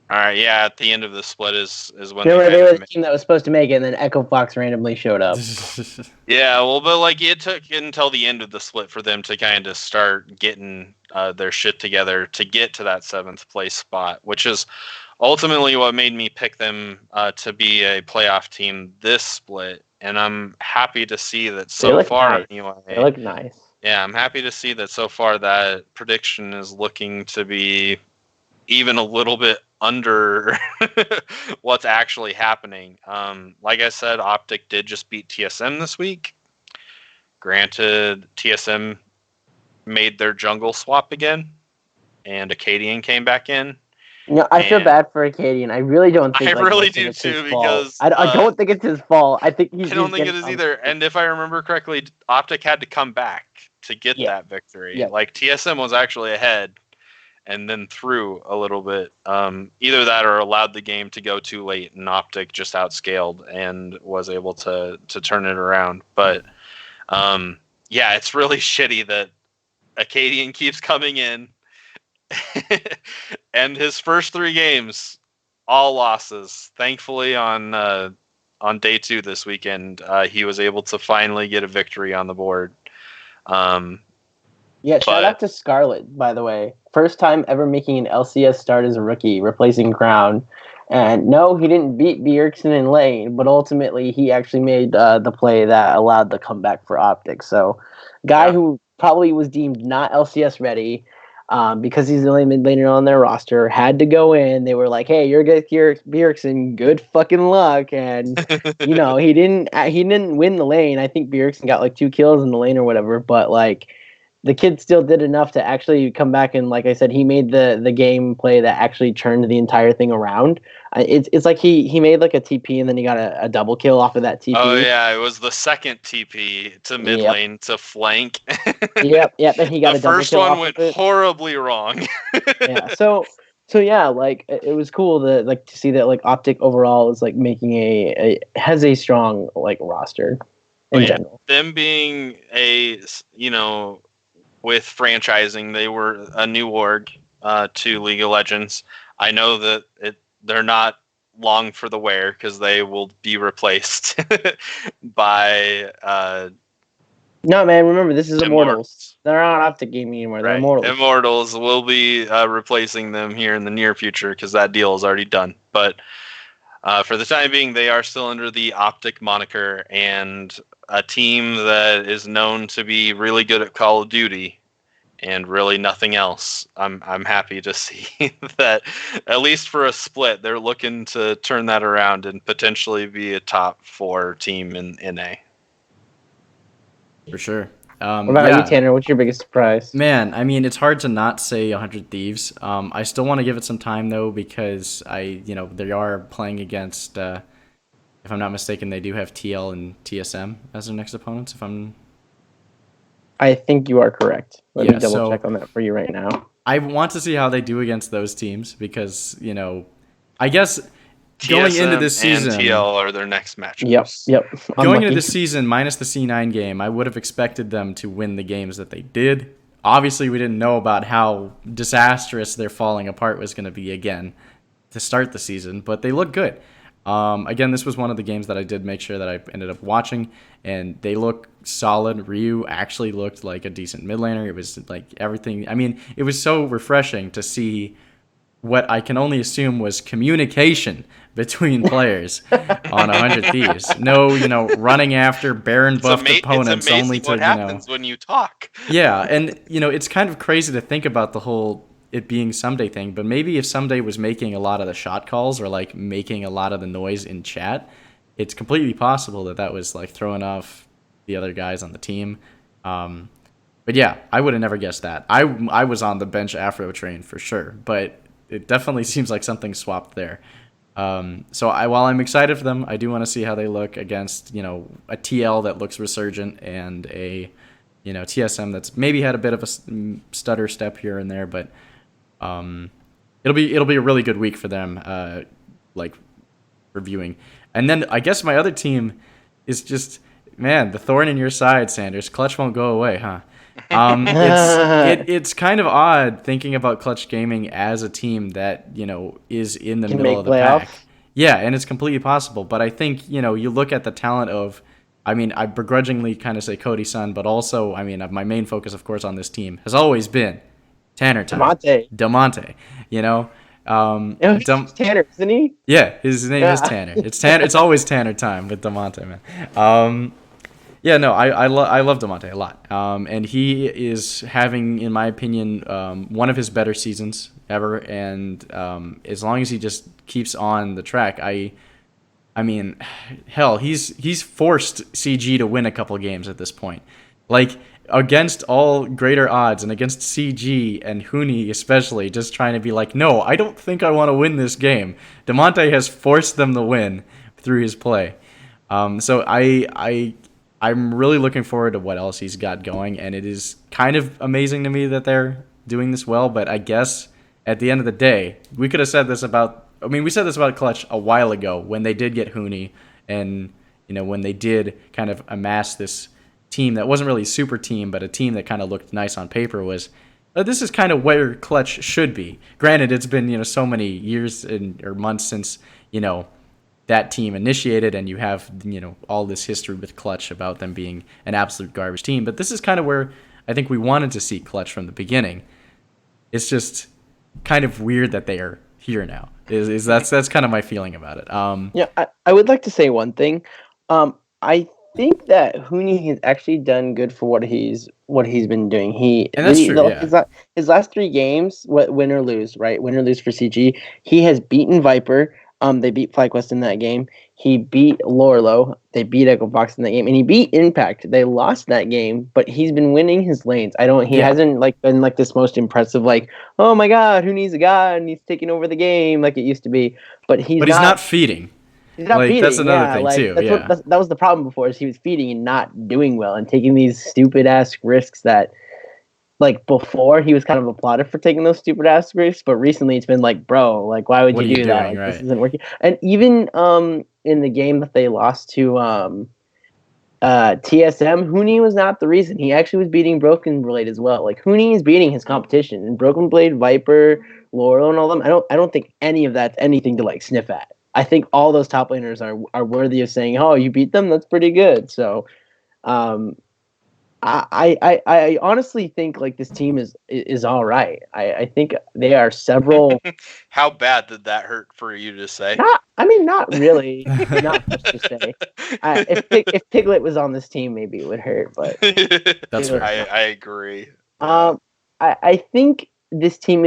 All right, yeah. At the end of the split is when they were the team that was supposed to make it, and then Echo Fox randomly showed up. Yeah, well, but it took until the end of the split for them to kind of start getting their shit together to get to that 7th place spot, which is ultimately what made me pick them to be a playoff team this split. And I'm happy to see that so far. Nice. Anyway, they look nice. Yeah, I'm happy to see that so far that prediction is looking to be even a little bit under what's actually happening. Like I said, Optic did just beat TSM this week. Granted, TSM made their jungle swap again, and Acadian came back in. I feel bad for Acadian. I really don't think. I really do too, because I don't think it's his fault. I think I don't think it is either. And if I remember correctly, Optic had to come back to get that victory. Yeah. Like, TSM was actually ahead and then threw a little bit. Either that or allowed the game to go too late, and Optic just outscaled and was able to turn it around. But yeah, it's really shitty that Acadian keeps coming in and his first 3 games all losses. Thankfully, on day 2 this weekend, he was able to finally get a victory on the board. Yeah, shout out to Scarlett, by the way. First time ever making an LCS start as a rookie, replacing Crown. And no, he didn't beat Bjergsen in lane, but ultimately he actually made the play that allowed the comeback for Optic. So, guy who probably was deemed not LCS ready because he's the only mid laner on their roster, had to go in. They were like, "Hey, you're good, Bjergsen. Good fucking luck." And he didn't win the lane. I think Bjergsen got like 2 kills in the lane or whatever, but like, the kid still did enough to actually come back, and like I said, he made the game play that actually turned the entire thing around. It's like he made like a TP and then he got a double kill off of that TP. Oh yeah, it was the second TP to mid lane to flank. Yep, and he got a double kill. The first one went horribly wrong. Yeah, so yeah, like it was cool to see that like Optic overall is like making has a strong like roster in general. Them being with franchising, they were a new org to League of Legends. I know that they're not long for the wear because they will be replaced by. No, man, remember, this is Immortals. They're not Optic Gaming anymore. They're Immortals. Immortals will be replacing them here in the near future because that deal is already done. But for the time being, they are still under the Optic moniker, and a team that is known to be really good at Call of Duty and really nothing else. I'm happy to see that at least for a split, they're looking to turn that around and potentially be a top 4 team in NA. For sure. What about you, Tanner? What's your biggest surprise? Man, I mean, it's hard to not say 100 Thieves. I still want to give it some time though, because they are playing against. If I'm not mistaken, they do have TL and TSM as their next opponents. I think you are correct. Let me double check on that for you right now. I want to see how they do against those teams because, I guess TSM going into this season, and TL are their next matchups. Yep. Going into this season, minus the C9 game, I would have expected them to win the games that they did. Obviously, we didn't know about how disastrous their falling apart was going to be again to start the season, but they look good. Again, this was one of the games that I did make sure that I ended up watching, and they look solid. Ryu actually looked like a decent mid laner. It was like everything. I mean, it was so refreshing to see what I can only assume was communication between players on 100 Thieves. No, running after Baron buffed opponents only to, what happens when you talk. Yeah, and, it's kind of crazy to think about the whole it being Someday thing, but maybe if Someday was making a lot of the shot calls or like making a lot of the noise in chat, it's completely possible that was like throwing off the other guys on the team. But yeah, I would have never guessed that. I was on the bench Afro train for sure, but it definitely seems like something swapped there. So while I'm excited for them, I do want to see how they look against, a TL that looks resurgent and a, TSM that's maybe had a bit of a stutter step here and there, but it'll be a really good week for them, like reviewing. And then I guess my other team is just, man, the thorn in your side, Sanders. Clutch won't go away, huh? It's kind of odd thinking about Clutch Gaming as a team that is in the middle of the pack. Yeah, and it's completely possible. But I think you look at the talent of, I mean, I begrudgingly kind of say Cody Sun, but also I mean my main focus, of course, on this team has always been Tanner time. Damonte. It's Tanner, isn't he? Yeah, his name is Tanner. It's Tanner. It's always Tanner time with Damonte, man. Yeah, no, I love Damonte a lot, and he is having, in my opinion, one of his better seasons ever. And as long as he just keeps on the track, I mean, hell, he's forced CG to win a couple games at this point, like against all greater odds, and against CG and Huni especially, just trying to be like, no, I don't think I want to win this game. Damonte has forced them to win through his play. So I'm really looking forward to what else he's got going, and it is kind of amazing to me that they're doing this well. But I guess at the end of the day, we could have said this about. I mean, we said this about Clutch a while ago when they did get Huni, and when they did kind of amass this team that wasn't really a super team, but a team that kind of looked nice on paper. Was This is kind of where Clutch should be. Granted, it's been so many years or months since that team initiated, and you have all this history with Clutch about them being an absolute garbage team. But this is kind of where I think we wanted to see Clutch from the beginning. It's just kind of weird that they are here now. That's kind of my feeling about it. I would like to say one thing. I think that Hooney has actually done good for what he's been doing. And that's true. His last 3 games, win or lose, right? Win or lose for CG. He has beaten Viper. They beat FlyQuest in that game. He beat Lorlo. They beat Echo Fox in that game, and he beat Impact. They lost that game, but he's been winning his lanes. He hasn't been this most impressive, oh my god, Hooney's a god and he's taking over the game like it used to be. But he's not feeding. He's not feeding. That's another thing too. That was the problem before, is he was feeding and not doing well and taking these stupid ass risks that, before he was kind of applauded for taking those stupid ass risks, but recently it's been bro, why would you do that? Right. This isn't working. And even in the game that they lost to TSM, Hooney was not the reason. He actually was beating Broken Blade as well. Hooney is beating his competition, and Broken Blade, Viper, Laurel, and all them. I don't think any of that's anything to sniff at. I think all those top laners are worthy of saying, "Oh, you beat them. That's pretty good." So, I honestly think this team is all right. I think they are several. How bad did that hurt for you to say? Not really. Not much to say. If Piglet was on this team, maybe it would hurt. But that's right. I agree. I think this team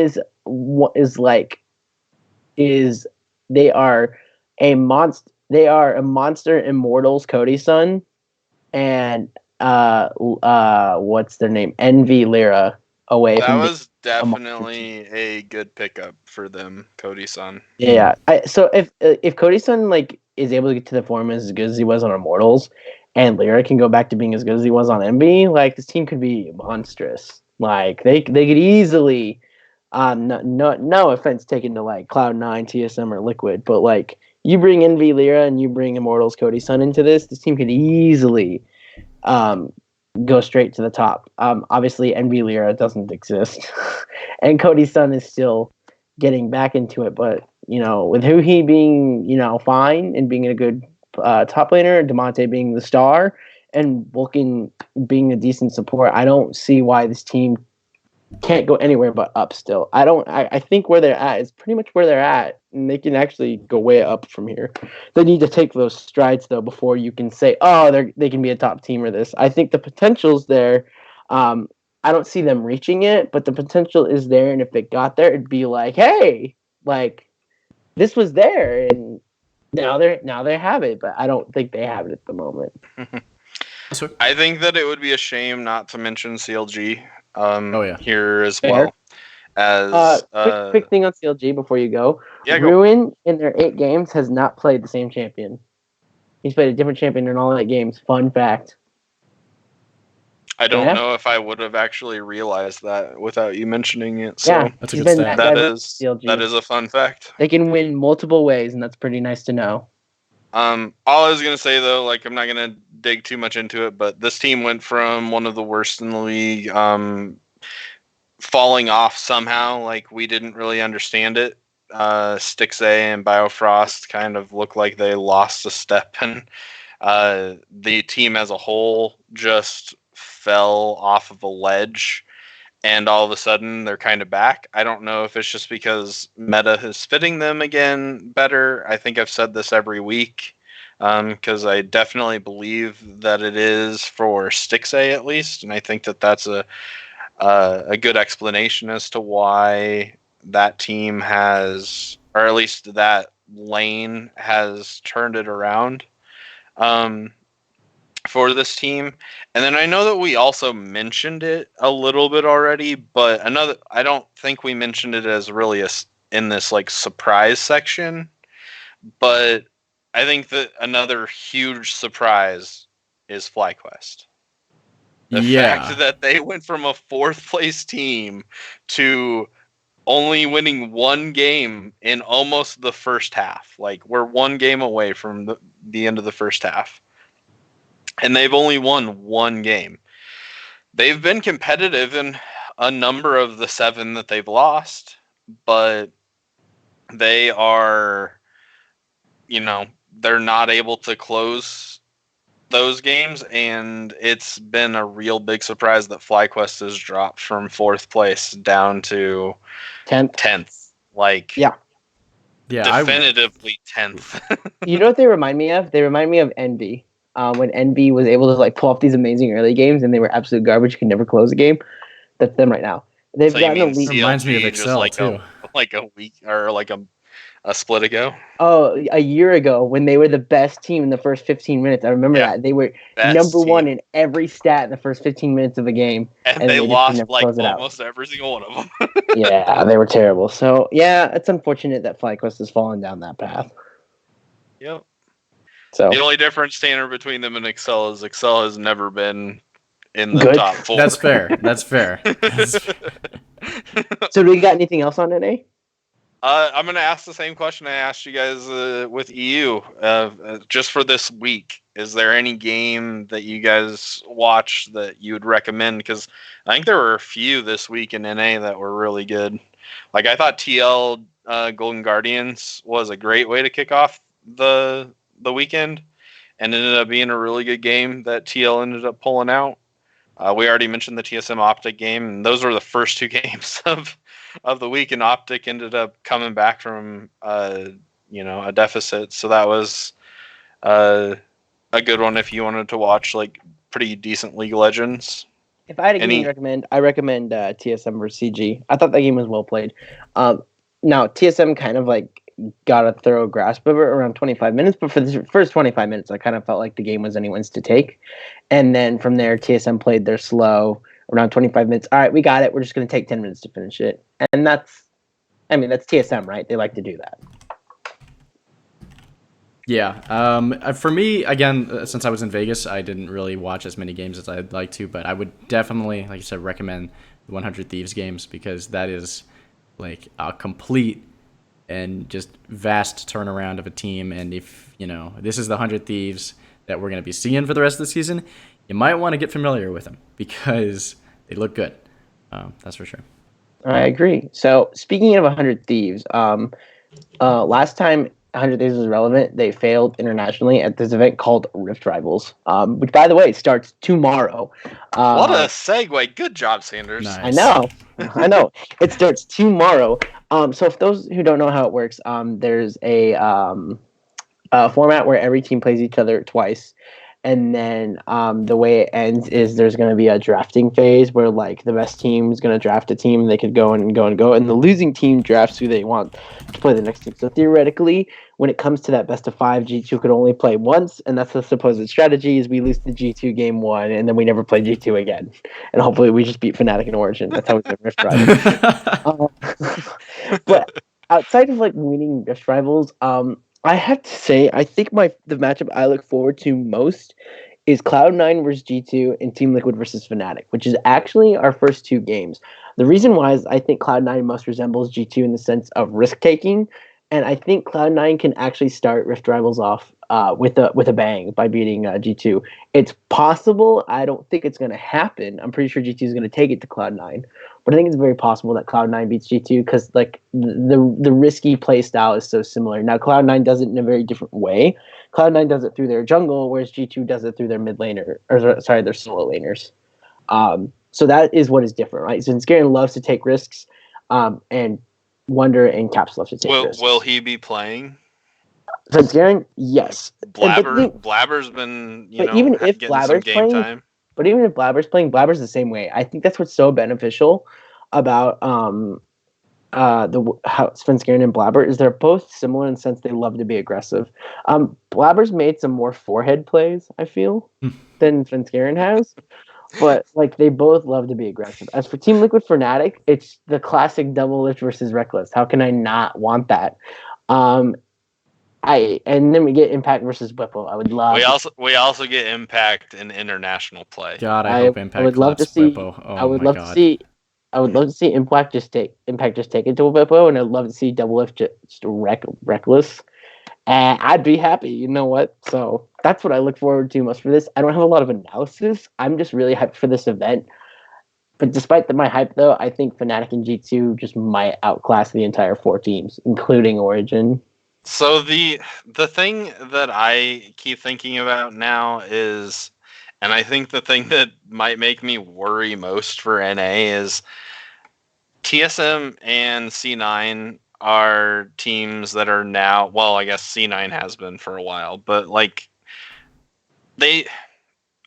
they are a monster. They are a monster Immortals Cody Sun, and what's their name? Envy Lyra away. That was definitely a good pickup for them, Cody Sun. Yeah. So if Cody Sun is able to get to the form as good as he was on Immortals, and Lyra can go back to being as good as he was on Envy, this team could be monstrous. They could easily. No offense taken to Cloud9, TSM, or Liquid, but you bring Envy Lyra and you bring Immortals Cody Sun into this team could easily go straight to the top. Obviously Envy Lyra doesn't exist, and Cody Sun is still getting back into it. But with he being fine and being a good top laner, Demonte being the star, and Vulcan being a decent support, I don't see why this team can't go anywhere but up still. I think where they're at is pretty much where they're at, and they can actually go way up from here. They need to take those strides though before you can say, oh, they can be a top team or this. I think the potential's there. I don't see them reaching it, but the potential is there, and if it got there, it'd be hey, this was there, and now they have it, but I don't think they have it at the moment. I think that it would be a shame not to mention CLG. Here as Fair. well as quick thing on CLG before you go. Yeah, Ruin in their 8 games has not played the same champion. He's played a different champion in all 8 games. Fun fact. I don't know if I would have actually realized that without you mentioning it. So yeah, that's a good stat. That is a fun fact. They can win multiple ways, and that's pretty nice to know. All I was gonna say though, I'm not gonna dig too much into it, but this team went from one of the worst in the league, falling off somehow. We didn't really understand it. Stixay and Biofrost kind of looked like they lost a step, and the team as a whole just fell off of a ledge. And all of a sudden, they're kind of back. I don't know if it's just because meta is fitting them again better. I think I've said this every week because I definitely believe that it is for Stixay at least. And I think that that's a good explanation as to why that team has, or at least that lane has turned it around. For this team. And then I know that we also mentioned it a little bit already, but I don't think we mentioned it as really in this surprise section, but I think that another huge surprise is FlyQuest. The fact that they went from a 4th place team to only winning 1 game in almost the first half. We're 1 game away from the end of the first half. And they've only won 1 game. They've been competitive in a number of the 7 that they've lost, but they are, they're not able to close those games, and it's been a real big surprise that FlyQuest has dropped from 4th place down to 10th. Yeah, definitively 10th. You know what they remind me of? They remind me of NB. When NB was able to pull off these amazing early games, and they were absolute garbage, you could never close a game. That's them right now. They've gotten a lead. Reminds me of Excel too. Like a week or like a split ago. Oh, a year ago when they were the best team in the first 15 minutes. I remember that. They were number one in every stat in the first 15 minutes of a game. And they lost almost every single one of them. Yeah, they were terrible. So, yeah, it's unfortunate that FlyQuest has fallen down that path. Yep. So the only difference standard between them and Excel is Excel has never been in the top 4. That's fair. That's fair. So do we got anything else on NA? I'm going to ask the same question I asked you guys with EU. Just for this week, is there any game that you guys watched that you would recommend? Because I think there were a few this week in NA that were really good. Like, I thought TL Golden Guardians was a great way to kick off the weekend, and ended up being a really good game that TL ended up pulling out. We already mentioned the TSM Optic game, and those were the first 2 games of the week, and Optic ended up coming back from a deficit. So that was a good one if you wanted to watch pretty decent League of Legends. If I had a game to recommend, I recommend TSM versus CG. I thought that game was well played. Now TSM kind of got a thorough grasp of it around 25 minutes, but for the first 25 minutes, I kind of felt like the game was anyone's to take. And then from there, TSM played their slow around 25 minutes. All right, we got it. We're just going to take 10 minutes to finish it. And that's TSM, right? They like to do that. Yeah. For me, again, since I was in Vegas, I didn't really watch as many games as I'd like to, but I would definitely, like you said, recommend the 100 Thieves games, because that is a complete and just vast turnaround of a team. And if, this is the 100 Thieves that we're going to be seeing for the rest of the season, you might want to get familiar with them because they look good. That's for sure. I agree. So speaking of 100 Thieves, last time 100 Thieves was relevant, they failed internationally at this event called Rift Rivals, which, by the way, starts tomorrow. What a segue. Good job, Sanders. Nice. I know. It starts tomorrow. So if those who don't know how it works, there's a format where every team plays each other twice. And then the way it ends is there's going to be a drafting phase where the best team is going to draft a team. They could go and go and go. And the losing team drafts who they want to play the next team. So theoretically, when it comes to that best of 5, G2 could only play once. And that's the supposed strategy is we lose the G2 game 1 and then we never play G2 again. And hopefully we just beat Fnatic and Origin. That's how we win Rift Rivals. But outside of winning Rift Rivals, I have to say, I think the matchup I look forward to most is Cloud9 versus G2 and Team Liquid versus Fnatic, which is actually our first 2 games. The reason why is I think Cloud9 most resembles G2 in the sense of risk-taking, and I think Cloud9 can actually start Rift Rivals off with a bang by beating G2. It's possible. I don't think it's going to happen. I'm pretty sure G2 is going to take it to Cloud9. But I think it's very possible that Cloud9 beats G2 because the risky play style is so similar. Now Cloud9 does it in a very different way. Cloud9 does it through their jungle, whereas G2 does it through their mid laner, their solo laners. So that is what is different, right? So Sminted loves to take risks, and Wonder and Caps love to take risks. Will he be playing? Sminted, yes. Blabber's been even if getting Blabber's some game playing, time. But even if Blabber's playing, Blabber's the same way. I think that's what's so beneficial about how Svenskeren and Blabber is they're both similar in the sense they love to be aggressive. Blabber's made some more forehead plays, I feel, than Svenskeren has. But they both love to be aggressive. As for Team Liquid Fnatic, it's the classic double lift versus reckless. How can I not want that? And then we get Impact versus Whipple. I would love. We also get Impact in international play. God, I hope Impact. I would love to see. Whippo. Oh, I would love to see. I would love to see Impact just take it to Whippo, and I'd love to see Double Lift just reckless. And I'd be happy. You know what? So that's what I look forward to most for this. I don't have a lot of analysis. I'm just really hyped for this event. But despite my hype, though, I think Fnatic and G2 just might outclass the entire 4 teams, including Origin. So the thing that I keep thinking about now is, and I think the thing that might make me worry most for NA is TSM and C9 are teams that are now, well, I guess C9 has been for a while, but like they,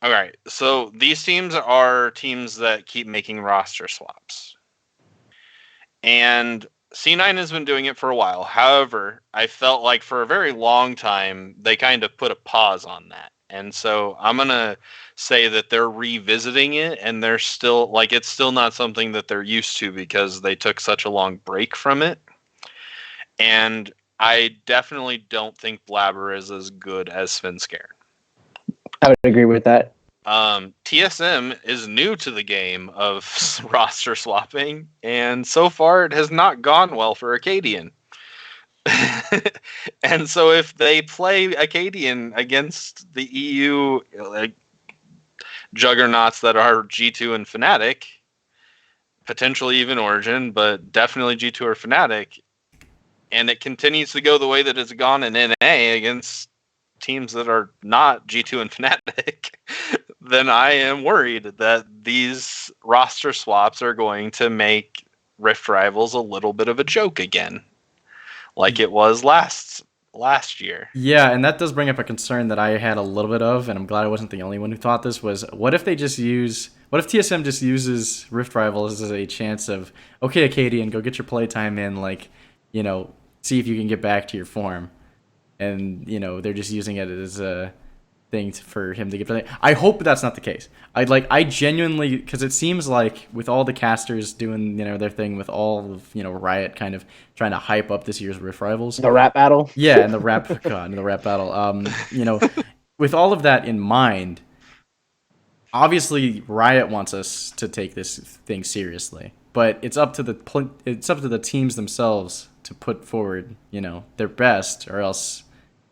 all right, so these teams are teams that keep making roster swaps. And C9 has been doing it for a while. However, I felt like for a very long time, they kind of put a pause on that. And so I'm going to say that they're revisiting it, and they're still, like, it's still not something that they're used to because they took such a long break from it. And I definitely don't think Blabber is as good as Svenskeren. I would agree with that. TSM is new to the game of roster swapping, and so far it has not gone well for Acadian. And so if they play Acadian against the EU juggernauts that are G2 and Fnatic, potentially even Origin, but definitely G2 or Fnatic, and it continues to go the way that it's gone in NA against teams that are not G2 and Fnatic, then I am worried that these roster swaps are going to make Rift Rivals a little bit of a joke again, like it was last year. Yeah, and that does bring up a concern that I had a little bit of, and I'm glad I wasn't the only one who thought this, was what if TSM just uses Rift Rivals as a chance of, okay, Acadian, go get your playtime in, like, see if you can get back to your form. And, they're just using it as a thing for him to get play. I hope that's not the case. I genuinely, because it seems like with all the casters doing their thing, with all of Riot kind of trying to hype up this year's Rift Rivals, the rap battle. Yeah, and the rap battle. With all of that in mind, obviously Riot wants us to take this thing seriously, but it's up to the teams themselves to put forward their best, or else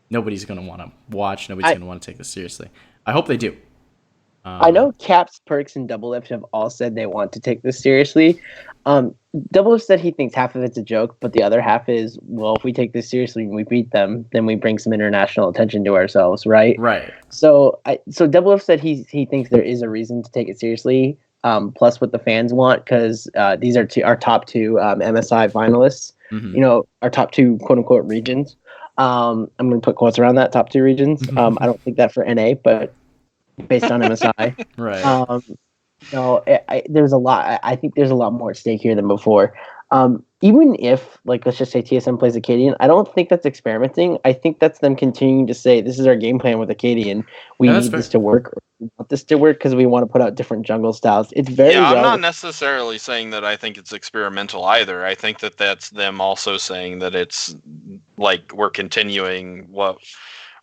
nobody's going to want to watch. Nobody's going to want to take this seriously. I hope they do. I know Caps, Perks, and Double F have all said they want to take this seriously. Double F said he thinks half of it's a joke, but the other half is, well, if we take this seriously and we beat them, then we bring some international attention to ourselves, right? Right. So Double F said he thinks there is a reason to take it seriously, plus what the fans want, because these are our top two MSI finalists, our top two quote-unquote regions. I'm going to put quotes around that, top two regions. I don't think that for NA, but based on MSI. Right. There's a lot. I think there's a lot more at stake here than before. Even if, let's just say TSM plays Acadian, I don't think that's experimenting. I think that's them continuing to say, this is our game plan with Acadian. We need this to work. We want this to work because we want to put out different jungle styles. It's very I'm not necessarily saying that I think it's experimental either. I think that that's them also saying that it's like we're continuing what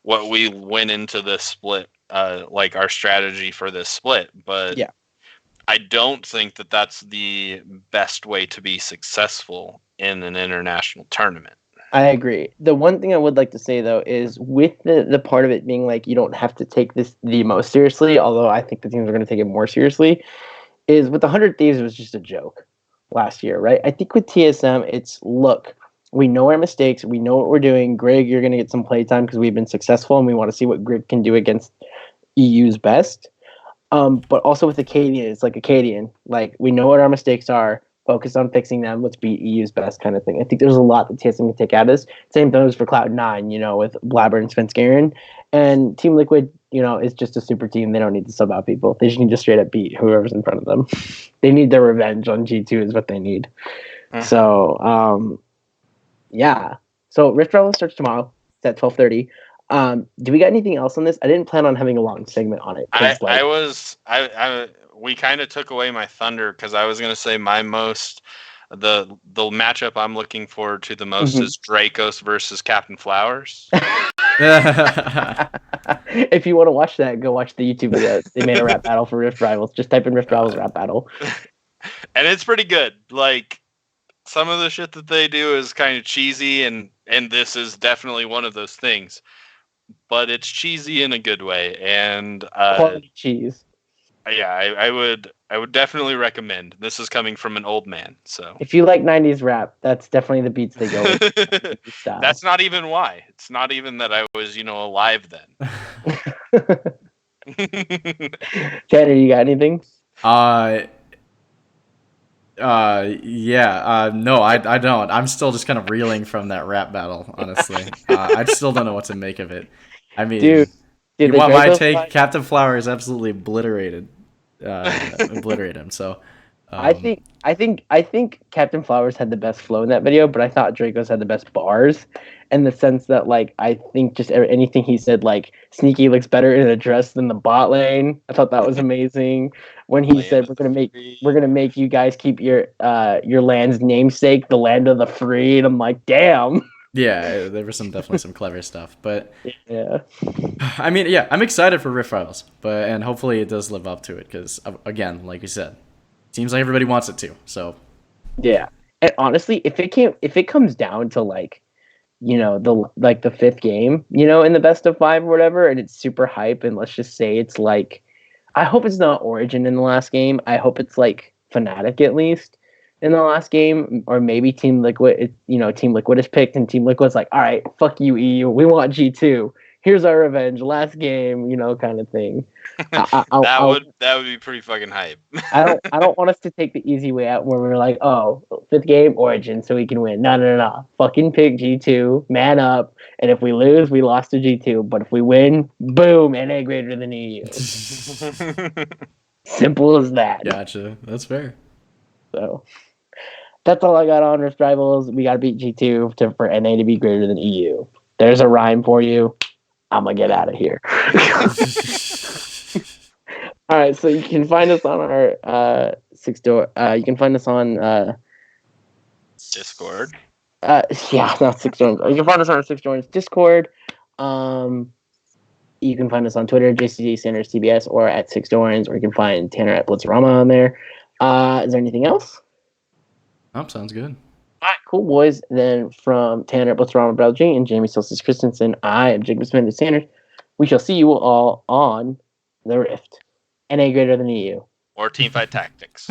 we went into this split, like our strategy for this split. But yeah. I don't think that that's the best way to be successful in an international tournament. I agree. The one thing I would like to say, though, is with the part of it being like you don't have to take this the most seriously, although I think the teams are going to take it more seriously, is with the 100 Thieves, it was just a joke last year, right? I think with TSM, it's, look, we know our mistakes. We know what we're doing. Greg, you're going to get some playtime because we've been successful, and we want to see what Greg can do against EU's best. But also with Acadian, it's like Acadian. Like, we know what our mistakes are. Focus on fixing them. Let's beat EU's best kind of thing. I think there's a lot that TSM can take out of this. Same thing goes for Cloud9, with Blabber and Svenskeren. And Team Liquid, is just a super team. They don't need to sub out people. They can just straight up beat whoever's in front of them. They need their revenge on G2 is what they need. So, yeah. So Rift Rivals starts tomorrow. It's at 12:30. Do we got anything else on this? I didn't plan on having a long segment on it. We kind of took away my thunder because I was going to say the matchup I'm looking forward to the most is Dracos versus Captain Flowers. If you want to watch that, go watch the YouTube video. They made a rap battle for Rift Rivals. Just type in Rift Rivals rap battle. And it's pretty good. Like, some of the shit that they do is kind of cheesy, and this is definitely one of those things. But it's cheesy in a good way, and quality cheese. Yeah, I would definitely recommend. This is coming from an old man, so. If you like 90s rap, that's definitely the beats they go with. That's not even why. It's not even that I was, alive then. Tanner, you got anything? Yeah. No, I don't. I'm still just kind of reeling from that rap battle, honestly. I still don't know what to make of it. I mean, Dude, you the want my Draco's take? line- Captain Flower is absolutely obliterated. Obliterate him. So, I think Captain Flowers had the best flow in that video, but I thought Draco's had the best bars, in the sense that like I think just anything he said, like Sneaky looks better in a dress than the bot lane. I thought that was amazing. When he Land said of we're the gonna make you guys keep your land's namesake, the land of the free, and I'm like, damn. yeah, there was definitely some clever stuff, but Yeah. I mean, yeah, I'm excited for Rift Rivals, and hopefully it does live up to it because again, like you said, seems like everybody wants it to. So Yeah. And honestly, if it comes down to like, the fifth game, in the best of five or whatever, and it's super hype, and let's just say it's like, I hope it's not Origin in the last game. I hope it's like Fnatic at least in the last game, or maybe Team Liquid. Team Liquid is picked, and Team Liquid's like, all right, fuck you, EU. We want G2. Here's our revenge. Last game, kind of thing. that would be pretty fucking hype. I don't want us to take the easy way out where we're like, oh, fifth game Origin so we can win. No. Fucking pick G2, man up, and if we lose, we lost to G2. But if we win, boom, NA greater than EU. Simple as that. gotcha. That's fair. So that's all I got on Rift Rivals. We got to beat G2 for NA to be greater than EU. There's a rhyme for you. I'm gonna get out of here. All right, so you can find us on our six door. You can find us on Discord. yeah, not six doors. You can find us on our six doors Discord. You can find us on Twitter, JCG Sanders TBS, or at Six Dorans, or you can find Tanner at Blitzerama on there. Is there anything else? Oh, sounds good. All right, cool, boys. Then from Tanner at Blitzerama, Brelje, and Jamie Selceus Christensen, I am Jacob Sminted Sanders. We shall see you all on the Rift. NA greater than EU. Or Teamfight Tactics.